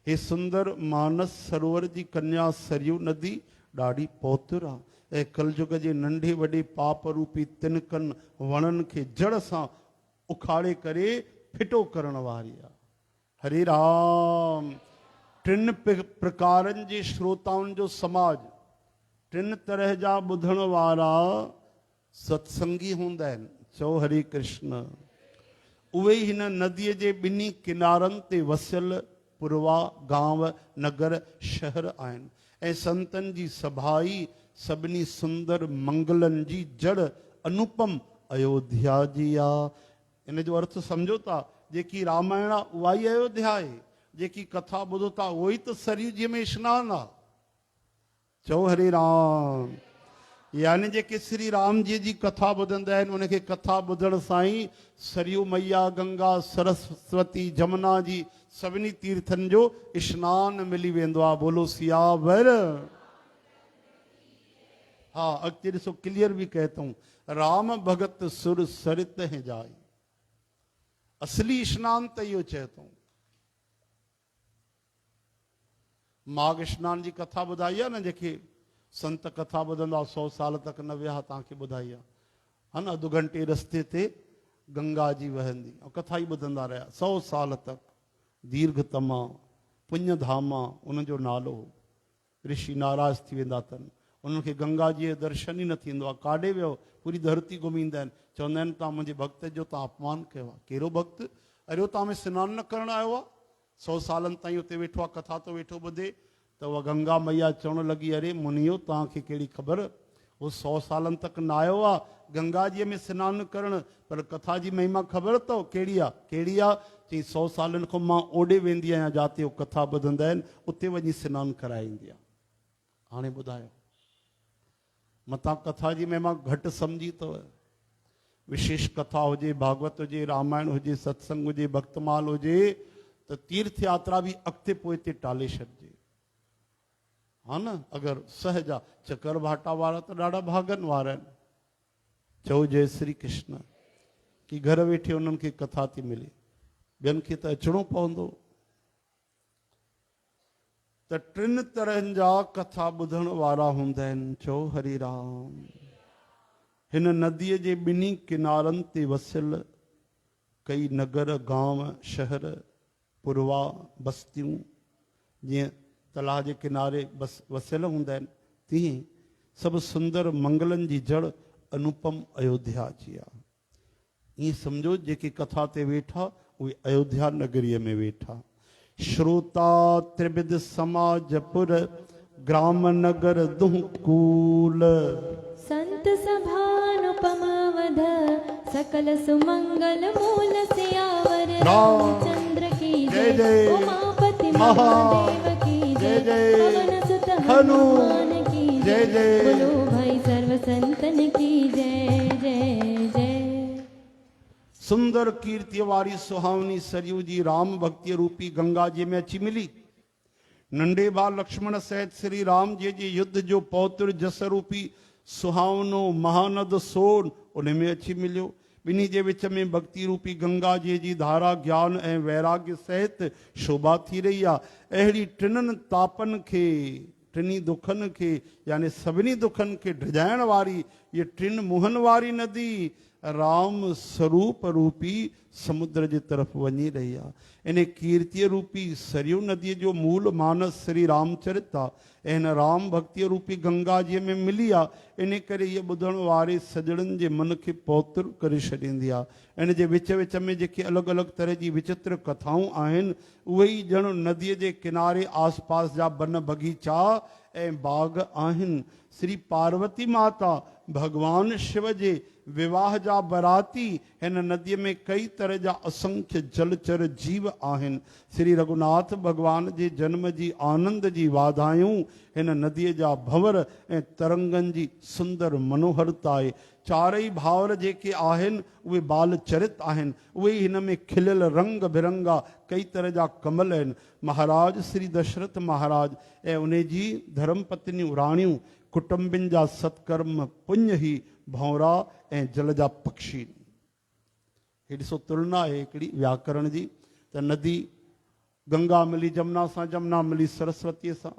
हे सुंदर मानस सरोवर जी कन्या सरयू नदी ॾाढी पवित्र आहे ऐं कलयुग जे नंढे वॾे पाप रूपी तिनकनि वणनि खे जड़ सां उखाड़े करे फिटो करण वारी आहे। हरे राम। टिनि प्रकारनि जे श्रोताउनि जो समाज, टिनि तरह जा ॿुधण वारा सत्संगी हूंदा आहिनि। चओ हरे कृष्ण। उहे हिन नदीअ जे ॿिन्ही किनारनि ते वसियल पुरवा गांव नगर शहर आहिनि ऐं संतनि जी सभाई सभिनी सुंदर मंगलनि जी जड़ अनुपम अयोध्या जी आहे। इन जो अर्थ सम्झो था, जेकी रामायण आहे उहा ई अयोध्या आहे, जेकी कथा ॿुधो था उहो ई त सरयू जी में स्नान आहे। चओ हरे राम। यानी जेके श्री राम जी जी कथा ॿुधंदा आहिनि, उनखे कथा ॿुधण सां ई सरयू मैया, गंगा, सरस्वती, जमुना जी सभिनी तीर्थनि जो स्नान मिली वेंदो आहे। बोलो सियावर। हा, अॻिते ॾिसो क्लियर बि कहता हूं, राम भगत सुर सरित है जाए। असली स्नान त इहो चए थो। माघ स्नान जी कथा ॿुधाई आहे न, जेके संत कथा ॿुधंदा 100 साल तक न विया, तव्हांखे ॿुधाई आहे, हा न। अधु घंटे रस्ते ते गंगा जी वहंदी ऐं कथा ई ॿुधंदा रहिया 100 साल तक। दीर्घतमा पुण्य धामा उनजो नालो हो। ऋषि नाराज़ थी वेंदा अथनि, उन्हनि खे गंगा जी जो दर्शन ई न थींदो आहे। काॾे वियो? पूरी धरती घुमींदा आहिनि। चवंदा आहिनि तव्हां मुंहिंजे भक्त जो तव्हां अपमान कयो आहे। कहिड़ो भक्त? अरे तव्हां में सनानु न करणु आयो आहे? 100 सालनि ताईं उते वेठो आहे, कथा तो वेठो ॿुधे, त उहा गंगा मैया चवणु लॻी, अरे मुनियो तव्हांखे कहिड़ी ख़बर, उहो 100 सालनि तक न आयो आहे गंगा जीअ में सनानु करणु, पर कथा जी महिमा ख़बर अथव कहिड़ी आहे? कहिड़ी आहे? चई 100 सालनि खां मां ओॾे वेंदी आहियां जिते उहो कथा ॿुधंदा आहिनि, उते वञी सनानु कराईंदी आहे। हाणे ॿुधायो, मतां कथा जी महिमा घटि सम्झी अथव? विशेष कथा हुजे, भागवत हुजे, रामायण हुजे, सत्संग हुजे, भक्तमाल हुजे, त तीर्थ यात्रा बि अॻिते पोइ ते टाले छॾिजे, हा न। अगरि सहज आहे, चकर भाटा वारा त ॾाढा भागनि वारा आहिनि। चओ जय श्री कृष्ण। की घर वेठे उन्हनि खे कथा थी मिले, ॿियनि खे त अचिणो पवंदो। त टिनि तरहनि जा कथा ॿुधण वारा हूंदा आहिनि। चओ हरे राम। हिन नदीअ जे ॿिन्ही किनारनि ते वसियल कई नगर, गांव, शहर, पुरवा, बस्तियूं जीअं तलाउ जे किनारे बस वसियल हूंदा आहिनि, तीअं सभु सुंदर मंगलनि जी जड़ अनुपम अयोध्या जी आ। ये समझो जेके कथा ते वेठा उहे अयोध्या नगरीअ में वेठा। श्रोता त्रिविध समाजपुर ग्राम नगर दुहकूल। संत सभानुपमावध सकल सुमंगल मूल सियावर रामचंद्र की जय जय। जय। उमापति महादेव की जय जय। जय। पवन सुत हनुमान की जय जय। जय। बोलो भाई सर्व संतन की जय जय जय। सुंदर कीर्ति वारी सुहावनी सरयू जी राम भक्ति रूपी गंगा जी में अची मिली। नंढे बाल लक्ष्मण सहित श्री राम जी जी युद्ध जो पौत्र जस रूपी सुहावनो महानद सोन उन में अची मिलियो। बिन्ही जे विच में भक्ति रूपी गंगा जी जी धारा ज्ञान ऐं वैराग्य सहित शोभा थी रही आहे। अहिड़ी टिननि तापनि खे टिनी दुखनि खे यानी सभिनी दुखनि खे ढजाइण वारी ये टिन मुहनि वारी नदी राम स्वरूप रूपी समुद्र जी तरफ़ वञी रही आहे। इन कीर्तिय रूपी सरयू नदीअ जो मूल मानस श्री रामचरित आहे ऐं हिन राम भक्तिअ रूपी गंगा जी में मिली आहे। इन करे इहे ॿुधण वारे सजणनि जे मन खे पवित्र करे छॾींदी आहे। इन जे विच विच में जेके अलॻि अलॻि तरह जी विचित्र कथाऊं आहिनि उहे ई ॼण नदीअ जे किनारे आसपास जा बन बगीचा ऐं बाग आहिनि। श्री पार्वती माता भगवान शिव जे विवाह जा बराती हिन नदीअ में कई तरह जा असंख्य जलचर जीव आहिनि। श्री रघुनाथ भगवान जे जन्म जी आनंद जी वाधायूं हिन नदीअ जा भंवर ऐं तरंगनि जी सुंदर मनोहरता आहे। चारई भावर जेके आहिनि उहे बाल चरित आहिनि। उहे हिन में खिलियल रंग बिरंगा कई तरह जा कमल आहिनि। महाराज श्री दशरथ महाराज ऐं उन जी धर्म पत्नियूं राणियूं कुटुंबिन जा सत्कर्म पुण्य ही भंवरा ऐं जल जा पक्षी। हे ॾिसो तुलना आहे हिकिड़ी व्याकरण जी त नदी गंगा मिली जमुना सां, जमुना मिली सरस्वतीअ सां,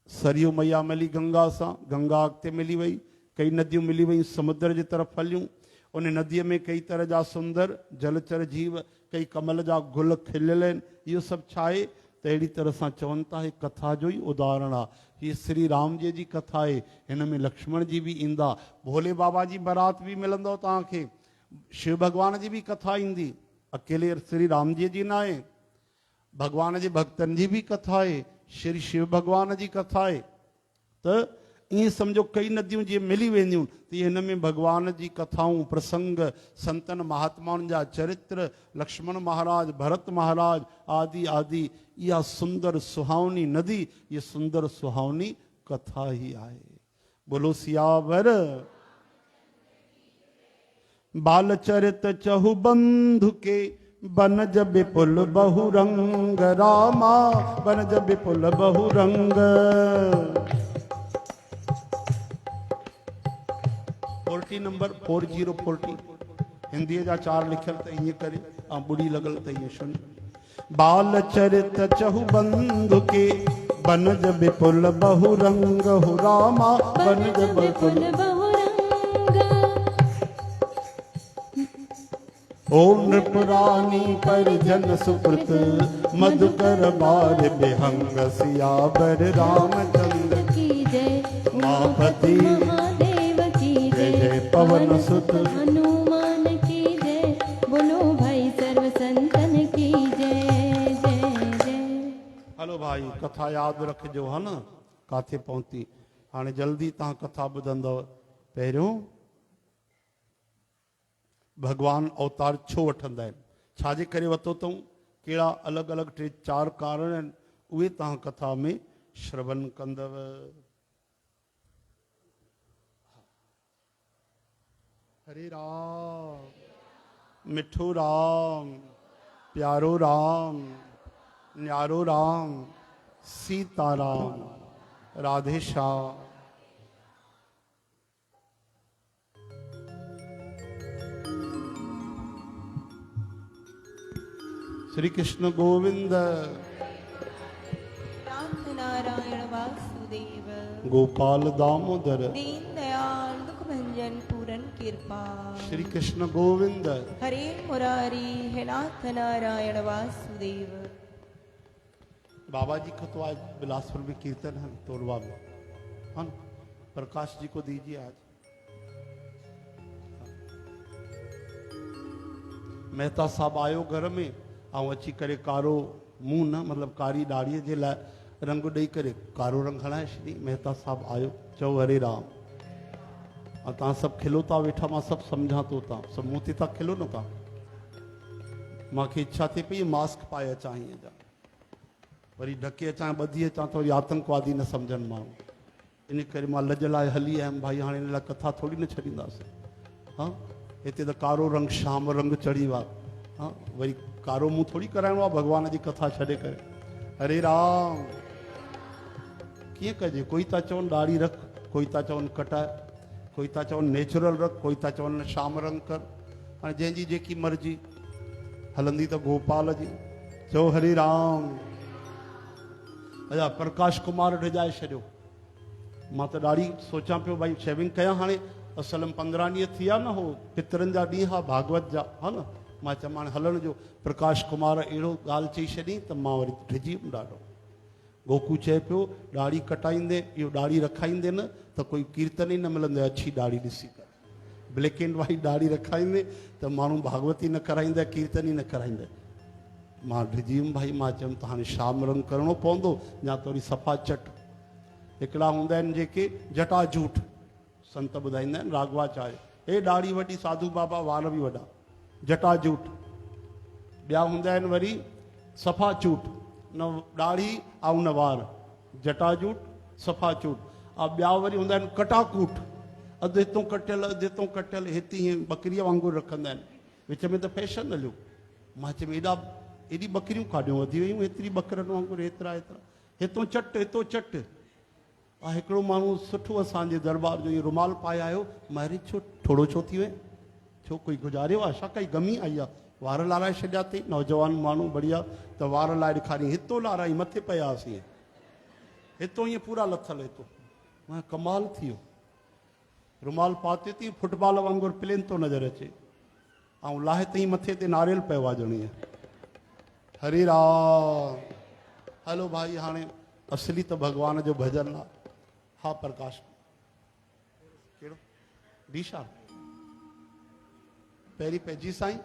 सरयू मैया मिली गंगा सां, गंगा अॻिते मिली वई, कई नदियूं मिली वयूं समुद्र जी तरफ़ हलियूं। उन नदीअ में कई तरह जा सुंदर जलचर जीव, कई कमल जा गुल खिलियल आहिनि। इहो सभु छा आहे त अहिड़ी तरह सां चवनि था, हीअ कथा जो ई उदाहरण आहे। हीअ श्री राम जी जी कथा आहे। हिन में लक्ष्मण जी बि ईंदा, भोले बाबा जी बारात बि मिलंदव तव्हांखे, शिव भगवान जी बि कथा ईंदी, अकेले श्री राम जी जी न आहे। भगवान जे भक्तनि जी बि कथा आहे, श्री शिव भगवान जी कथा आहे। त ईअं सम्झो कई नदियूं जीअं मिली वेंदियूं त हिन में भगवान जी कथाऊं प्रसंग संतन महात्माउनि जा चरित्र, लक्ष्मण महाराज, भरत महाराज आदि आदि। इहा सुंदर सुहावनी नदी, ये सुंदर सुहावनी कथा ही आहे। बोलो सियावर बाल चरित चहु बंधु के बनज विपुल बहुरंग रामा बनज विपुल बहुरंग। 40 नंबर 4040 हिंदी जा 4 लिखल त ईअं करे ऐं ॿुड़ी लॻल त ईअं सुन। बाल चरित चहु बंधु के बनज विपुल बहुरंग हो रामा बनज विपुल बहुरंग। ओम नृपुरानी परिजन सुकृत मधुकर बार बेहंग सियावर रामचंद्र की जय। उमापति महादेव की जय जय। जय पवन सुत हनुमान की जय। बोलो भाई सर्व संतन की जय जय जय। हलो भाई कथा यादि रखिजो है न काथे पहुती। हाणे जल्दी तव्हां कथा ॿुधंदव। पहिरियों भगवान अवतार छो वठंदा आहिनि, छाजे करे वरितो अथऊं, कहिड़ा अलॻि अलॻि 3-4 कारण आहिनि, उहे तव्हां कथा में श्रवण कंदव। हरे राम, मिठो राम, प्यारो राम, न्यारो राम, सीताराम, राधे श्याम। श्री कृष्ण गोविंद नाथ नारायण वासुदेव गोपाल दामोदर दीन दयाल दुख भंजन पूरन कृपा। श्री कृष्ण गोविंद हरे मुरारी हे नाथ नारायण वासुदेव। बाबा जी का तो आज बिलासपुर में कीर्तन है, तोरवा में, हाँ प्रकाश जी को दीजिए आज। मेहता साहब आयो घर में ऐं अची करे कारो मुंहुं न मतिलबु कारी ॾाढ़ीअ जे लाइ रंग ॾेई करे कारो रंग हणाए छॾी। मेहता साहब आयो, चओ हरे राम। ऐं तव्हां सभु खिलो था वेठा, मां सभु सम्झां थो, तव्हां सभु मूं ते था खिलो न तव्हां। मूंखे इच्छा थिए पई मास्क पाए अचां हीअं जा, वरी ढके अचां ॿधी अचां त वरी आतंकवादी न सम्झनि माण्हू। इन करे मां लज लाइ हली आयुमि, भाई हाणे हिन लाइ कथा थोरी न छॾींदासीं। हा हिते त कारो रंग शाम रंग चढ़ी वियो आहे। हा वरी कारो मुंहुं थोरी कराइणो आहे भॻवान जी कथा छॾे करे। हरे राम। कीअं कजे? कोई था चवनि ॾाढ़ी रख, कोई था चवनि कटाए, कोई था चवनि नेचुरल रख, कोई था चवनि शाम रंग कर। हाणे जंहिंजी जेकी मर्ज़ी हलंदी त गोपाल जी। चओ हरे राम। अजा प्रकाश कुमार डिॼाए छॾियो। मां त ॾाढी सोचां पियो भाई शेविंग कयां। हाणे असल में 15 ॾींहं थी विया न, हो पितरनि जा ॾींहं हा भागवत जा, हा न। मां चयो हाणे हलण जो। प्रकाश कुमार अहिड़ो ॻाल्हि चई छॾी त मां वरी डिॼी वियुमि ॾाढो। गोकू चए पियो ॾाढ़ी कटाईंदे, इहो ॾाढ़ी रखाईंदे न त कोई कीर्तन ई न मिलंदे अछी ॾाढ़ी ॾिसी करे। ब्लैक एंड वाइट ॾाढ़ी रखाईंदे त माण्हू भागवत ई न कराईंदा, कीर्तन ई न कराईंदा। मां डिॼी वियुमि भाई। मां चयुमि त हाणे शाम रंग करिणो पवंदो या त वरी सफ़ा चट। हिकिड़ा हूंदा आहिनि जेके जटाजूठ, संत ॿुधाईंदा आहिनि राघवाचार्य, हे ॾाढ़ी वॾी साधू बाबा, वार बि वॾा, जटाजूठ। ॿिया हूंदा आहिनि वरी सफ़ा चूट, न ॾाढ़ी ऐं न वार, जटाजूट सफ़ा चूट। ऐं ॿिया वरी हूंदा आहिनि कटाकूट, अधु हितां कटियल अधु हितां कटियल, हिते हीअं बकरीअ वांगुरु रखंदा आहिनि। विच में त फैशन हलियो। मां चयो एॾी बकरियूं काॾियूं वधी वियूं, हेतिरी बकरनि वांगुरु हेतिरा हेतिरा, हितां चट हितां चट। हिकिड़ो माण्हू सुठो असांजे दरबार जो इहो रुमाल पाए आयो। मां छो थोरो छो थी वए? छो कोई गुज़ारियो आहे छा? काई गमी आई आहे? वार लाराए छॾिया अथई नौजवान माण्हू बढ़िया, त वार लाइ ॾेखारी, हितो लाराई मथे पियासीं, हितो ईअं पूरा लथल हितो। मां कमाल थी वियो। रुमाल पाते थी फुटबॉल वांगुरु प्लेन थो नज़र अचे, ऐं लाहे ताईं मथे ते नारियल पियो आहे ॼणी। हरे राम। हलो भाई हाणे असली त भॻवान जो भॼन आहे। हा प्रकाश कहिड़ो दीशा पहिरीं पइजी साईं।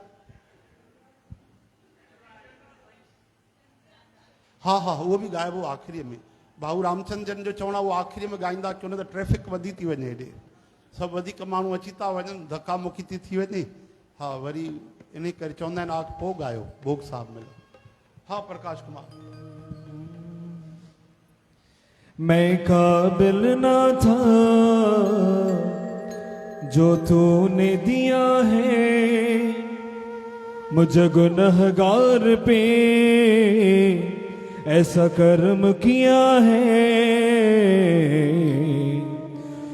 हा हा उहो बि ॻाइबो आख़िरीअ में। भाऊ रामचंद्र जन जो चवणु आहे उहो आख़िरीअ में ॻाईंदा, छो न त ट्रैफिक वधी थी वञे हेॾे, सभु वधीक माण्हू अची था वञनि, धका मुकी थी वञे। हा वरी इन करे चवंदा आहिनि पोइ ॻायो भोग साहब में। हाँ प्रकाश कुमार। मैं काबिल ना था जो तूने दिया है, मुझे गुनहगार पे ऐसा कर्म किया है।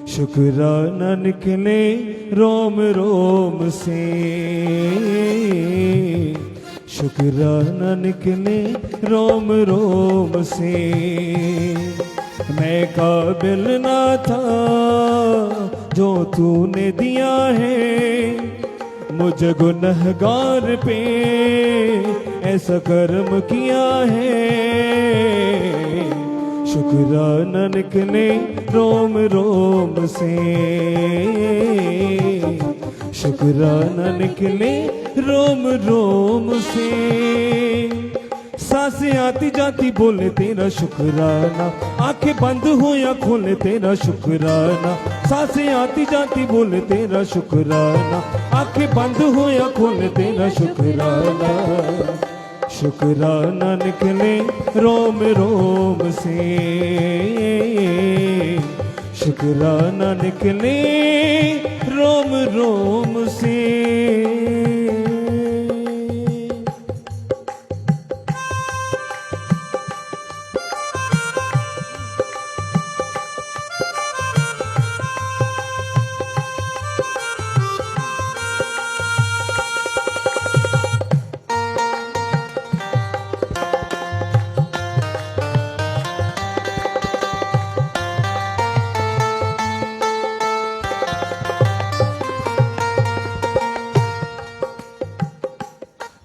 शुक्राना निकले रोम रोम से, शुक्राना निकले रोम रोम से। मैं काबिल ना था जो तूने दिया है, मुझे गुनहगार पे ऐसा कर्म किया है। शुक्राना निकले रोम रोम से, शुक्राना निकले रोम रोम से। सांसें आती जाती बोले तेरा शुक्राना, आंखें बंद हो या खोले तेरा शुक्राना। सांसें आती जाती बोले तेरा शुक्राना, आंखें बंद हो या खोले तेरा शुक्राना। शुक्राना निकले रोम रोम से, शुक्राना निकले रोम रोम से।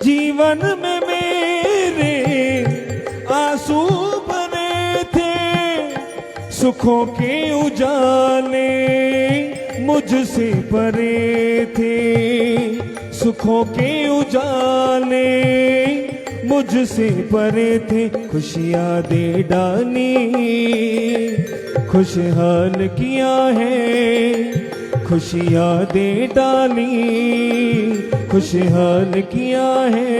जीवन में मेरे आंसू भरे थे, सुखों के उजाले मुझसे परे थे। सुखों के उजाले मुझसे परे थे, खुशियाँ दे डाली, खुशहाल किया है, खुशियाँ दे डाली, खुशहाल किया है।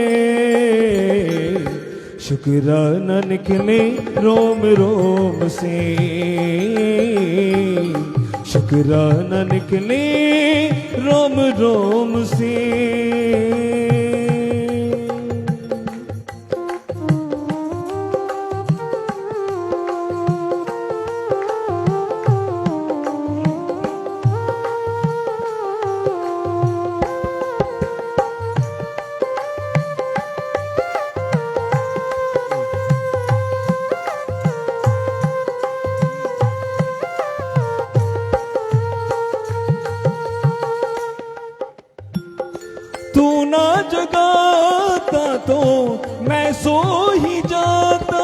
शुक्राना निकले रोम रोम से, शुक्राना निकले रोम रोम से। तू ना जगाता तो मैं सो ही जाता,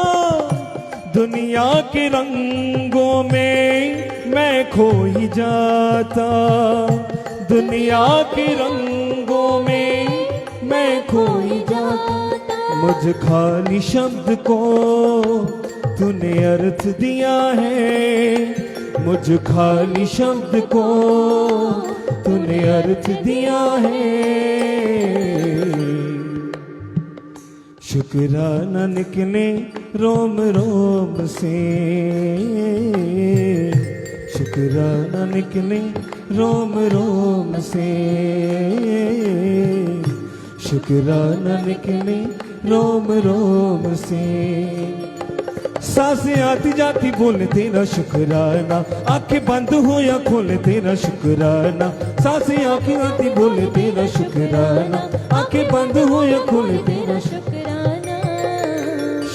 दुनिया के रंगों में मैं खो ही जाता, दुनिया के रंगों में मैं खो ही जाता। मुझ खाली शब्द को तूने अर्थ दिया है, मुझ खाली शब्द को तूने अर्थ दिया है। शुक्राना निकले रोम रोम से, शुक्राना निकले रोम रोम से, शुक्राना निकले रोम रोम से। सांसें आती जाती बोले तेरा शुक्राना, आंखें बंद हो या खोले तेरा शुक्राना, सांसें आंखें आती बोले तेरा शुक्राना, आंखें बंद हो या खोले तेरा शुक्राना,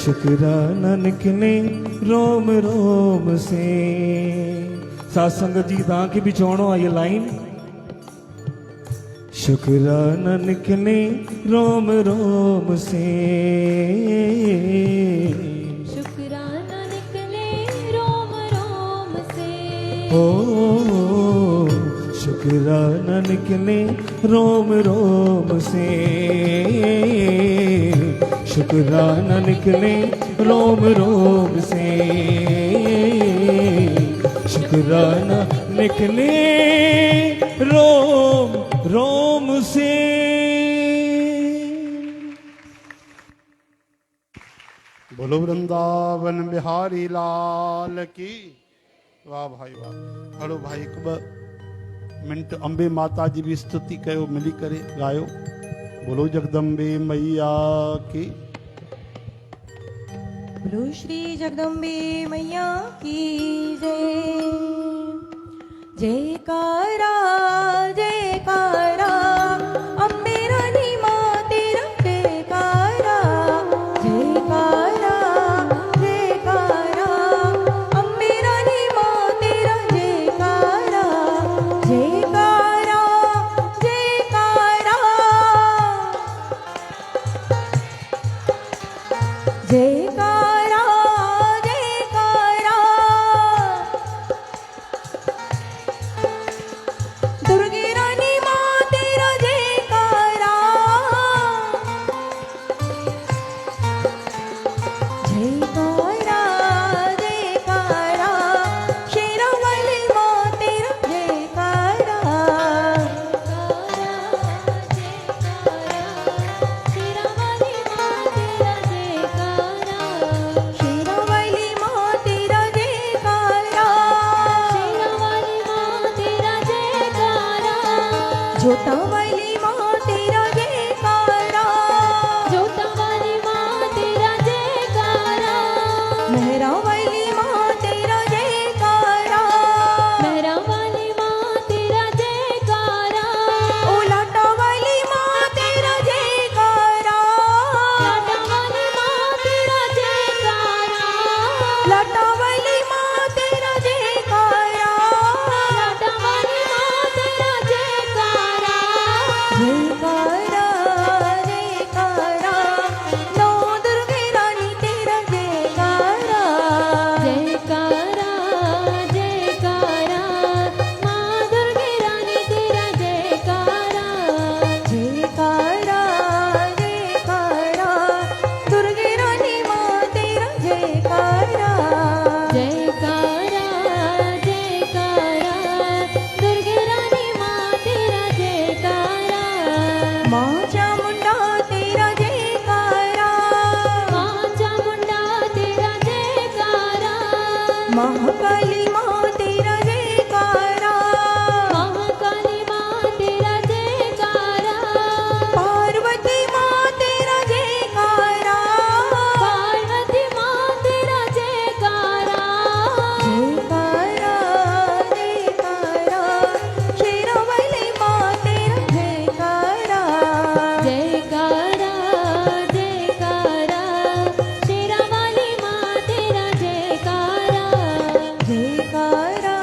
शुक्राना निकले रोम रोम से। सासंग जी आंखें बिछोड़ो आइए लाइन। शुक्राना निकले रोम रोम से, शुक्राना निकले रोम रोम से। ओ शुक्राना निकले रोम रोम से, शुक्राना निकले रोम रोम से, शुक्राना निकले रोम रोम से। बोलो वृंदावन बिहारी लाल की। वाह भाई वाह। हलो भाई हिकु ॿ मिंट अंबे माता जी भी स्तुति कयो, मिली करे गायो। बोलो जगदम्बे मैया की। बोलो श्री जगदम्बे मैया की जय। जयकारा जयकारा अम्बे रानी माँ तेरा जयकारा। जयकारा जयकारा अम्बे रानी माँ तेरा जयकारा। जयकारा जयकारा जयकारा जयकारा। दुर्गे रानी माँ तेरा जयकारा। जयकारा जयकारा शेरावाली माँ तेरा जयकारा। शेरावाली माँ तेरा जयकारा। जोता वाली माँ तेरा जयकारा। मेहरा वाली माँ तेरा जयकारा। ओ लाटा वाली माँ तेरा जयकारा। लाटा वाली माँ तेरा जयकारा। महाकाली माँ तेरा जयकारा, महाकाली माँ तेरा जयकारा, पार्वती माँ तेरा जयकारा, पार्वती माँ तेरा जयकारा, जयकारा जयकारा, शेरावाली माँ तेरा जयकारा, जयकारा जयकारा, शेरावाली माँ तेरा जयकारा, जयकारा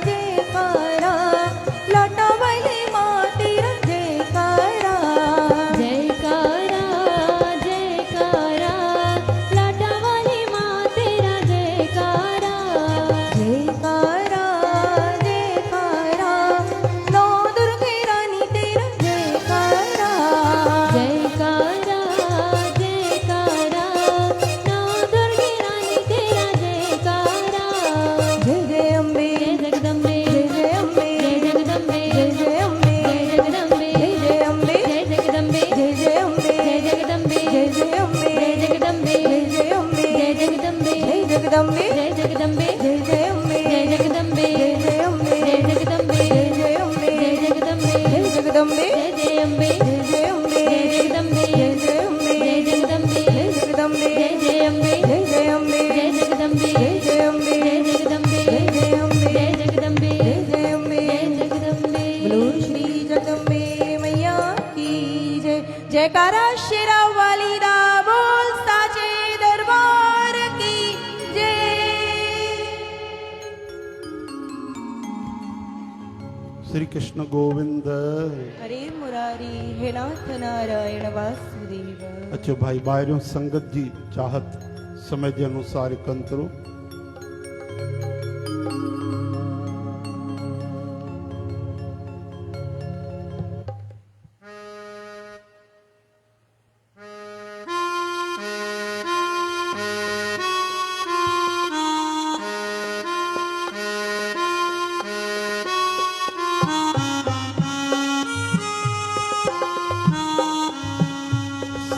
जयकारा, लौटावाली माँ तेरा जयकारा, जयकारा जयकारा, लाटावाली माँ तेरा जयकारा, जयकारा जयकारा, नौ दुर्गे रानी तेरा जयकारा, जयकारा जयकारा, नौ दुर्गे रानी तेरा जयकारा, जय जय अम्बे, जय जगदम्बे, जय जय अम्बे, जय जगदम्बे, जय जय अम्बे, जय जगदम्बे, जय जय अम्बे, जय जगदम्बे, जय जय अम्बे, जय जगदम्बे, जय जय अम्बे, जय जगदम्बे, जय जय अम्बे, जय जगदम्बे, जय जगदम्बे, जय जगदम्बे, जय जय अम्बे, जय जगदम्बे, जय जय अम्बे, जय जगदम्बे, जय जय अम्बे, जय जगदम्बे, जय जगदम्बे, जय जय अम्बे, जय जय अम्बे, जय जगदम्बे, जय जय अम्बे, जय जगदम्बे, जय जगदम्बे, जय जय अम्बे, जय जय अम्बे, जय जगदम्बे, जय जय अम्बे, जय जगदम्बे, जय जय अम्बे, जय जगदम्बे, जय जय अम्बे, जय जगदम्बे। बोलो श्री जगदम्बे मैया की जय। जयकारा शेरा वाली दा बोल साचे दरबार की जय। श्री कृष्ण गोविंद। हरे मुरारी हे नाथ नारायण वासुदेव। अच्छा भाई बाहरों संगत जी चाहत समय के अनुसार कंतरो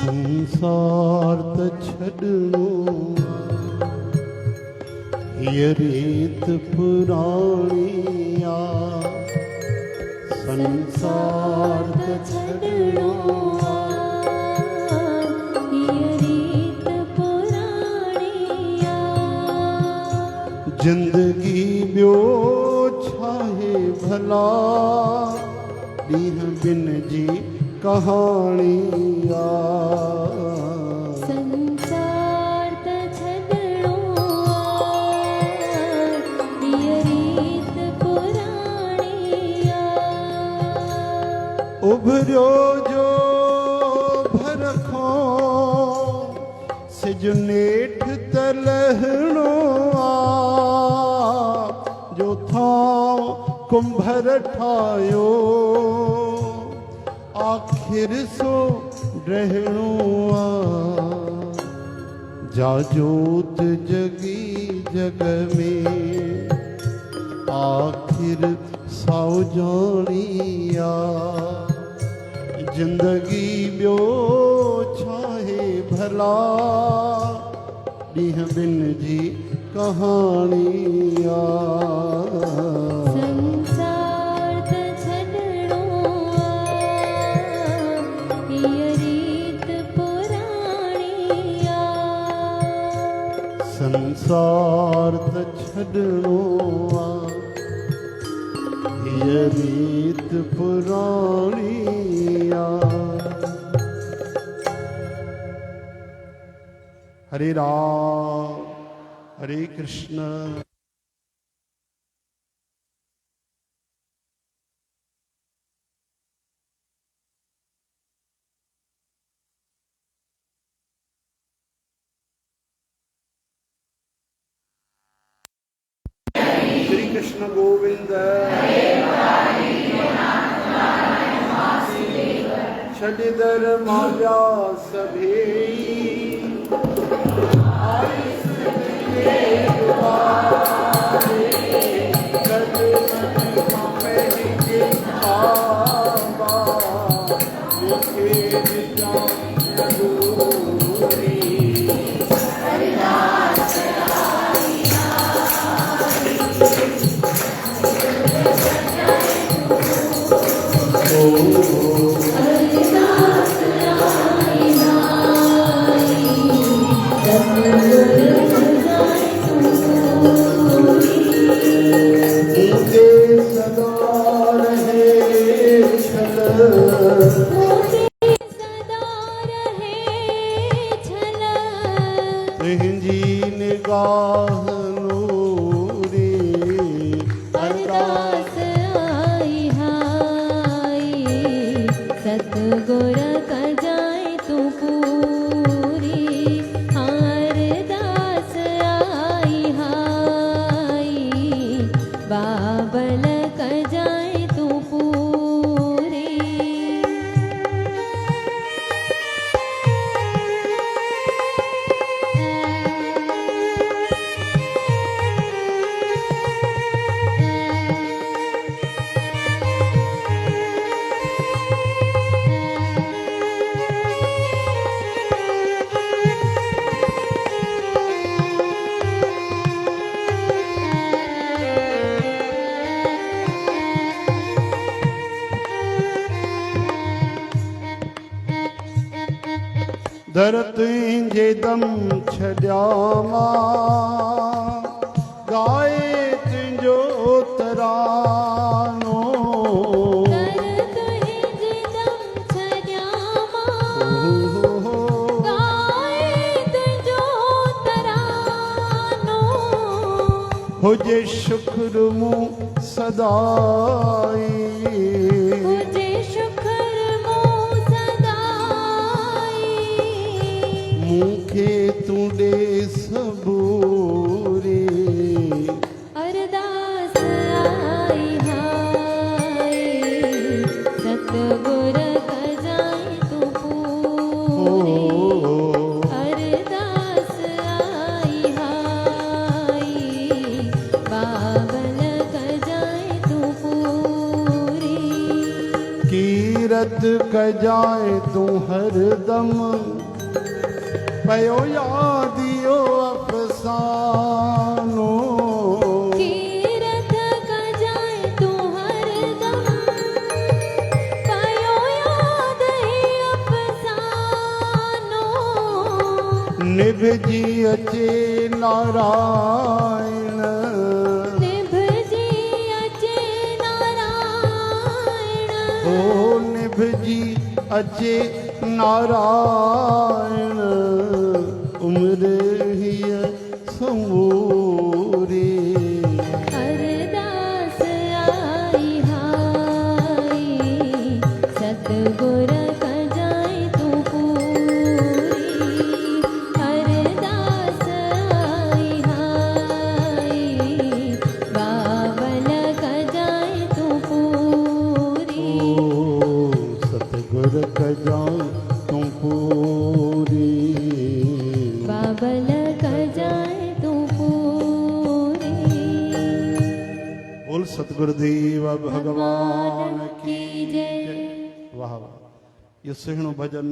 संसार त छड़नो ये रीत पुराणिया संसार त छड़नो ये रीत पुराणिया, जिंदगी ब्यो छाहे भला दीह बिन जी कहानिया संसार त छॾणो ये रीत पुराणिया, उभरियो जो भरखो सिज नेठ तलहणो जो था कुंभर ठायो आखिर सो रहणो जा जोत जगी जग में आखिर साओ जानिया जिंदगी ब्यो छाहे भला ॾींहं बिन जी कहानिया संसार त छॾणो ये रीत पुराणिया, संसार त छॾणो हीअ रीत पुराणिया। हरे राम हरे कृष्ण। श्री कृष्ण गोविंद। छड़दर माया सभे मुझे सदा रहे छल सदा रहे छल तुझी निगाह नूरी अरदास आई हाय सतगुर कजाए तू पूरी अरदास आई हाय बाबल कजाए तू पूरी दर तुझे दम छड्यामा गाए तुझो तरानो कर तुझे दम छड्यामा गाए तुझो तरानो हुजे शुक्र मूं सदाई मुझे शुक्र मूं सदाई मूंखे तूं ॾे सबूरी अरदास आई हाय सतगुर कजाए तू पूरी अरदास आई हाय बाबल कजाए तू पूरी कीरत कजाए तूं हरदम पयो यादियो अफ़सानो कीरत कजाए तू हरदम पयो याद ही अफ़सानो निभजी अचे नारायण निभजी अचे नारायण ओ निभजी अचे नारायण उम्र हिय समूरी अरदास आई हाय सतगुर कजाए तू पूरी अरदास आई हाय बाबल कजाए तू पूरी सतगुर कजाऊं तूं पूरी बाबल कजाए तू पूरी बोल सतगुरुदेव भगवान की जय वाह वाह इहो सुहिणो भॼन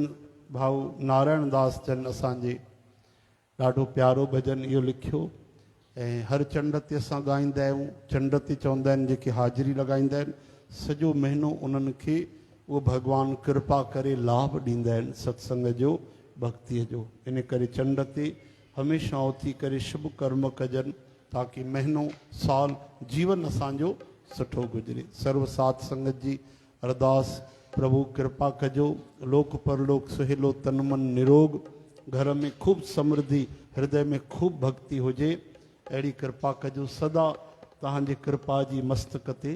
भाऊ नारायण दास जन असांजे ॾाढो प्यारो भॼन इहो लिखियो ऐं हर चंड ते असां ॻाईंदा आहियूं चंड ते चवंदा आहिनि जेके हाज़िरी लॻाईंदा आहिनि सॼो महीनो उन्हनि खे उहो भॻवानु कृपा करे लाभ ॾींदा आहिनि सत्संग जो भक्तीअ जो इन करे चंड ते हमेशह उथी करे शुभ कर्म कजनि ताकी महीनो साल जीवन असांजो सुठो गुज़रे सर्व साथ संगत जी अरदास प्रभु कृपा कजो लोक परलोक सुहेलो तन मन निरोग घर में खूब समृद्धि हृदय में खूब भक्ति हुजे अहिड़ी कृपा कजो सदा तव्हांजी कृपा जी मस्तक ते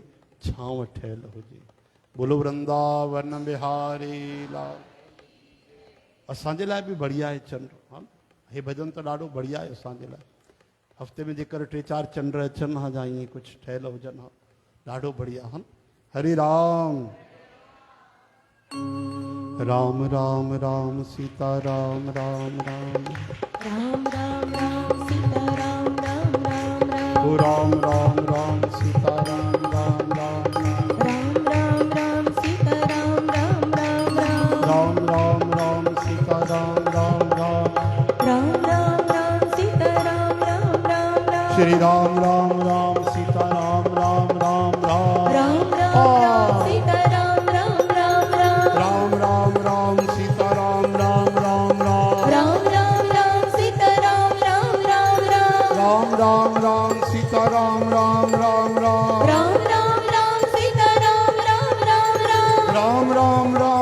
छांव ठहियल हुजे बोलो वृंदावन बिहारी लाल असांजे लाइ बि बढ़िया आहे चंड हा हे भॼन त ॾाढो बढ़िया आहे असांजे लाइ हफ़्ते में जेकर 3-4 चंड अचनि हा या ईअं कुझु ठहियल हुजनि हा ॾाढो बढ़िया हा हरि राम राम राम राम सीता राम राम राम राम राम राम सीता राम राम राम राम ओ राम राम राम सीता राम राम राम राम राम राम सीता राम राम राम राम राम राम राम सीता राम राम राम राम राम राम सीता राम राम राम राम श्री राम राम राम सीता राम राम राम राम राम राम राम सीता राम राम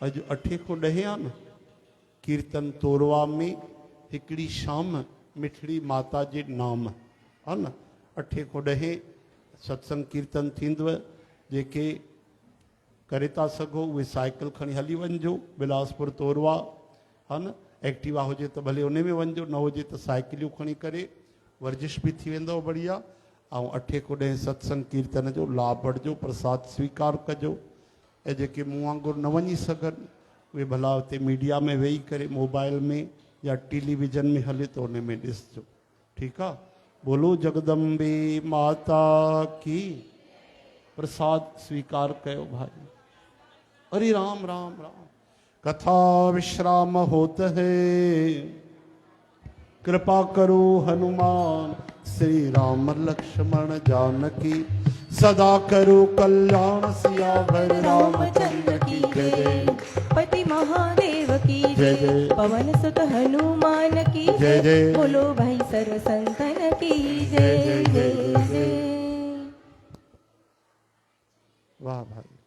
अॼु 8 खां 10 आहे न कीर्तन तोरवा में हिकिड़ी शाम मिठड़ी माता जे नाम है न 8 खां 10 सत्संग कीर्तन थींदव। जेके करे था सघो उहे साइकिल खणी हली वञिजो बिलासपुर तोरवा है न। एक्टिवा हुजे त भले उन में वञिजो, न हुजे त साइकिलियूं खणी करे वर्जिश भी थी वेंदव बढ़िया। ऐं 8 खां 10 सत्संग कीर्तन जो लाभ वठिजो, प्रसाद स्वीकार कजो। ऐं जेके मूं वांगुरु न वञी सघनि उहे भला हुते मीडिया में वेही करे मोबाइल में या टेलीविजन में हले तो उन में ॾिसजो, ठीकु आहे। बोलो जगदम्बे माता की। प्रसाद स्वीकार कयो भाई। हरे राम राम राम। कथा विश्राम होत है, कृपा करो हनुमान श्री राम लक्ष्मण जानकी, सदा करो कल्याण सियावर रामचंद्र की जय। पति महादेव की जय जय। जय। पवन सुत हनुमान की जय जय। बोलो भाई सर्व संतन की जय जय जय जय जय जय। जय। वाह भाई।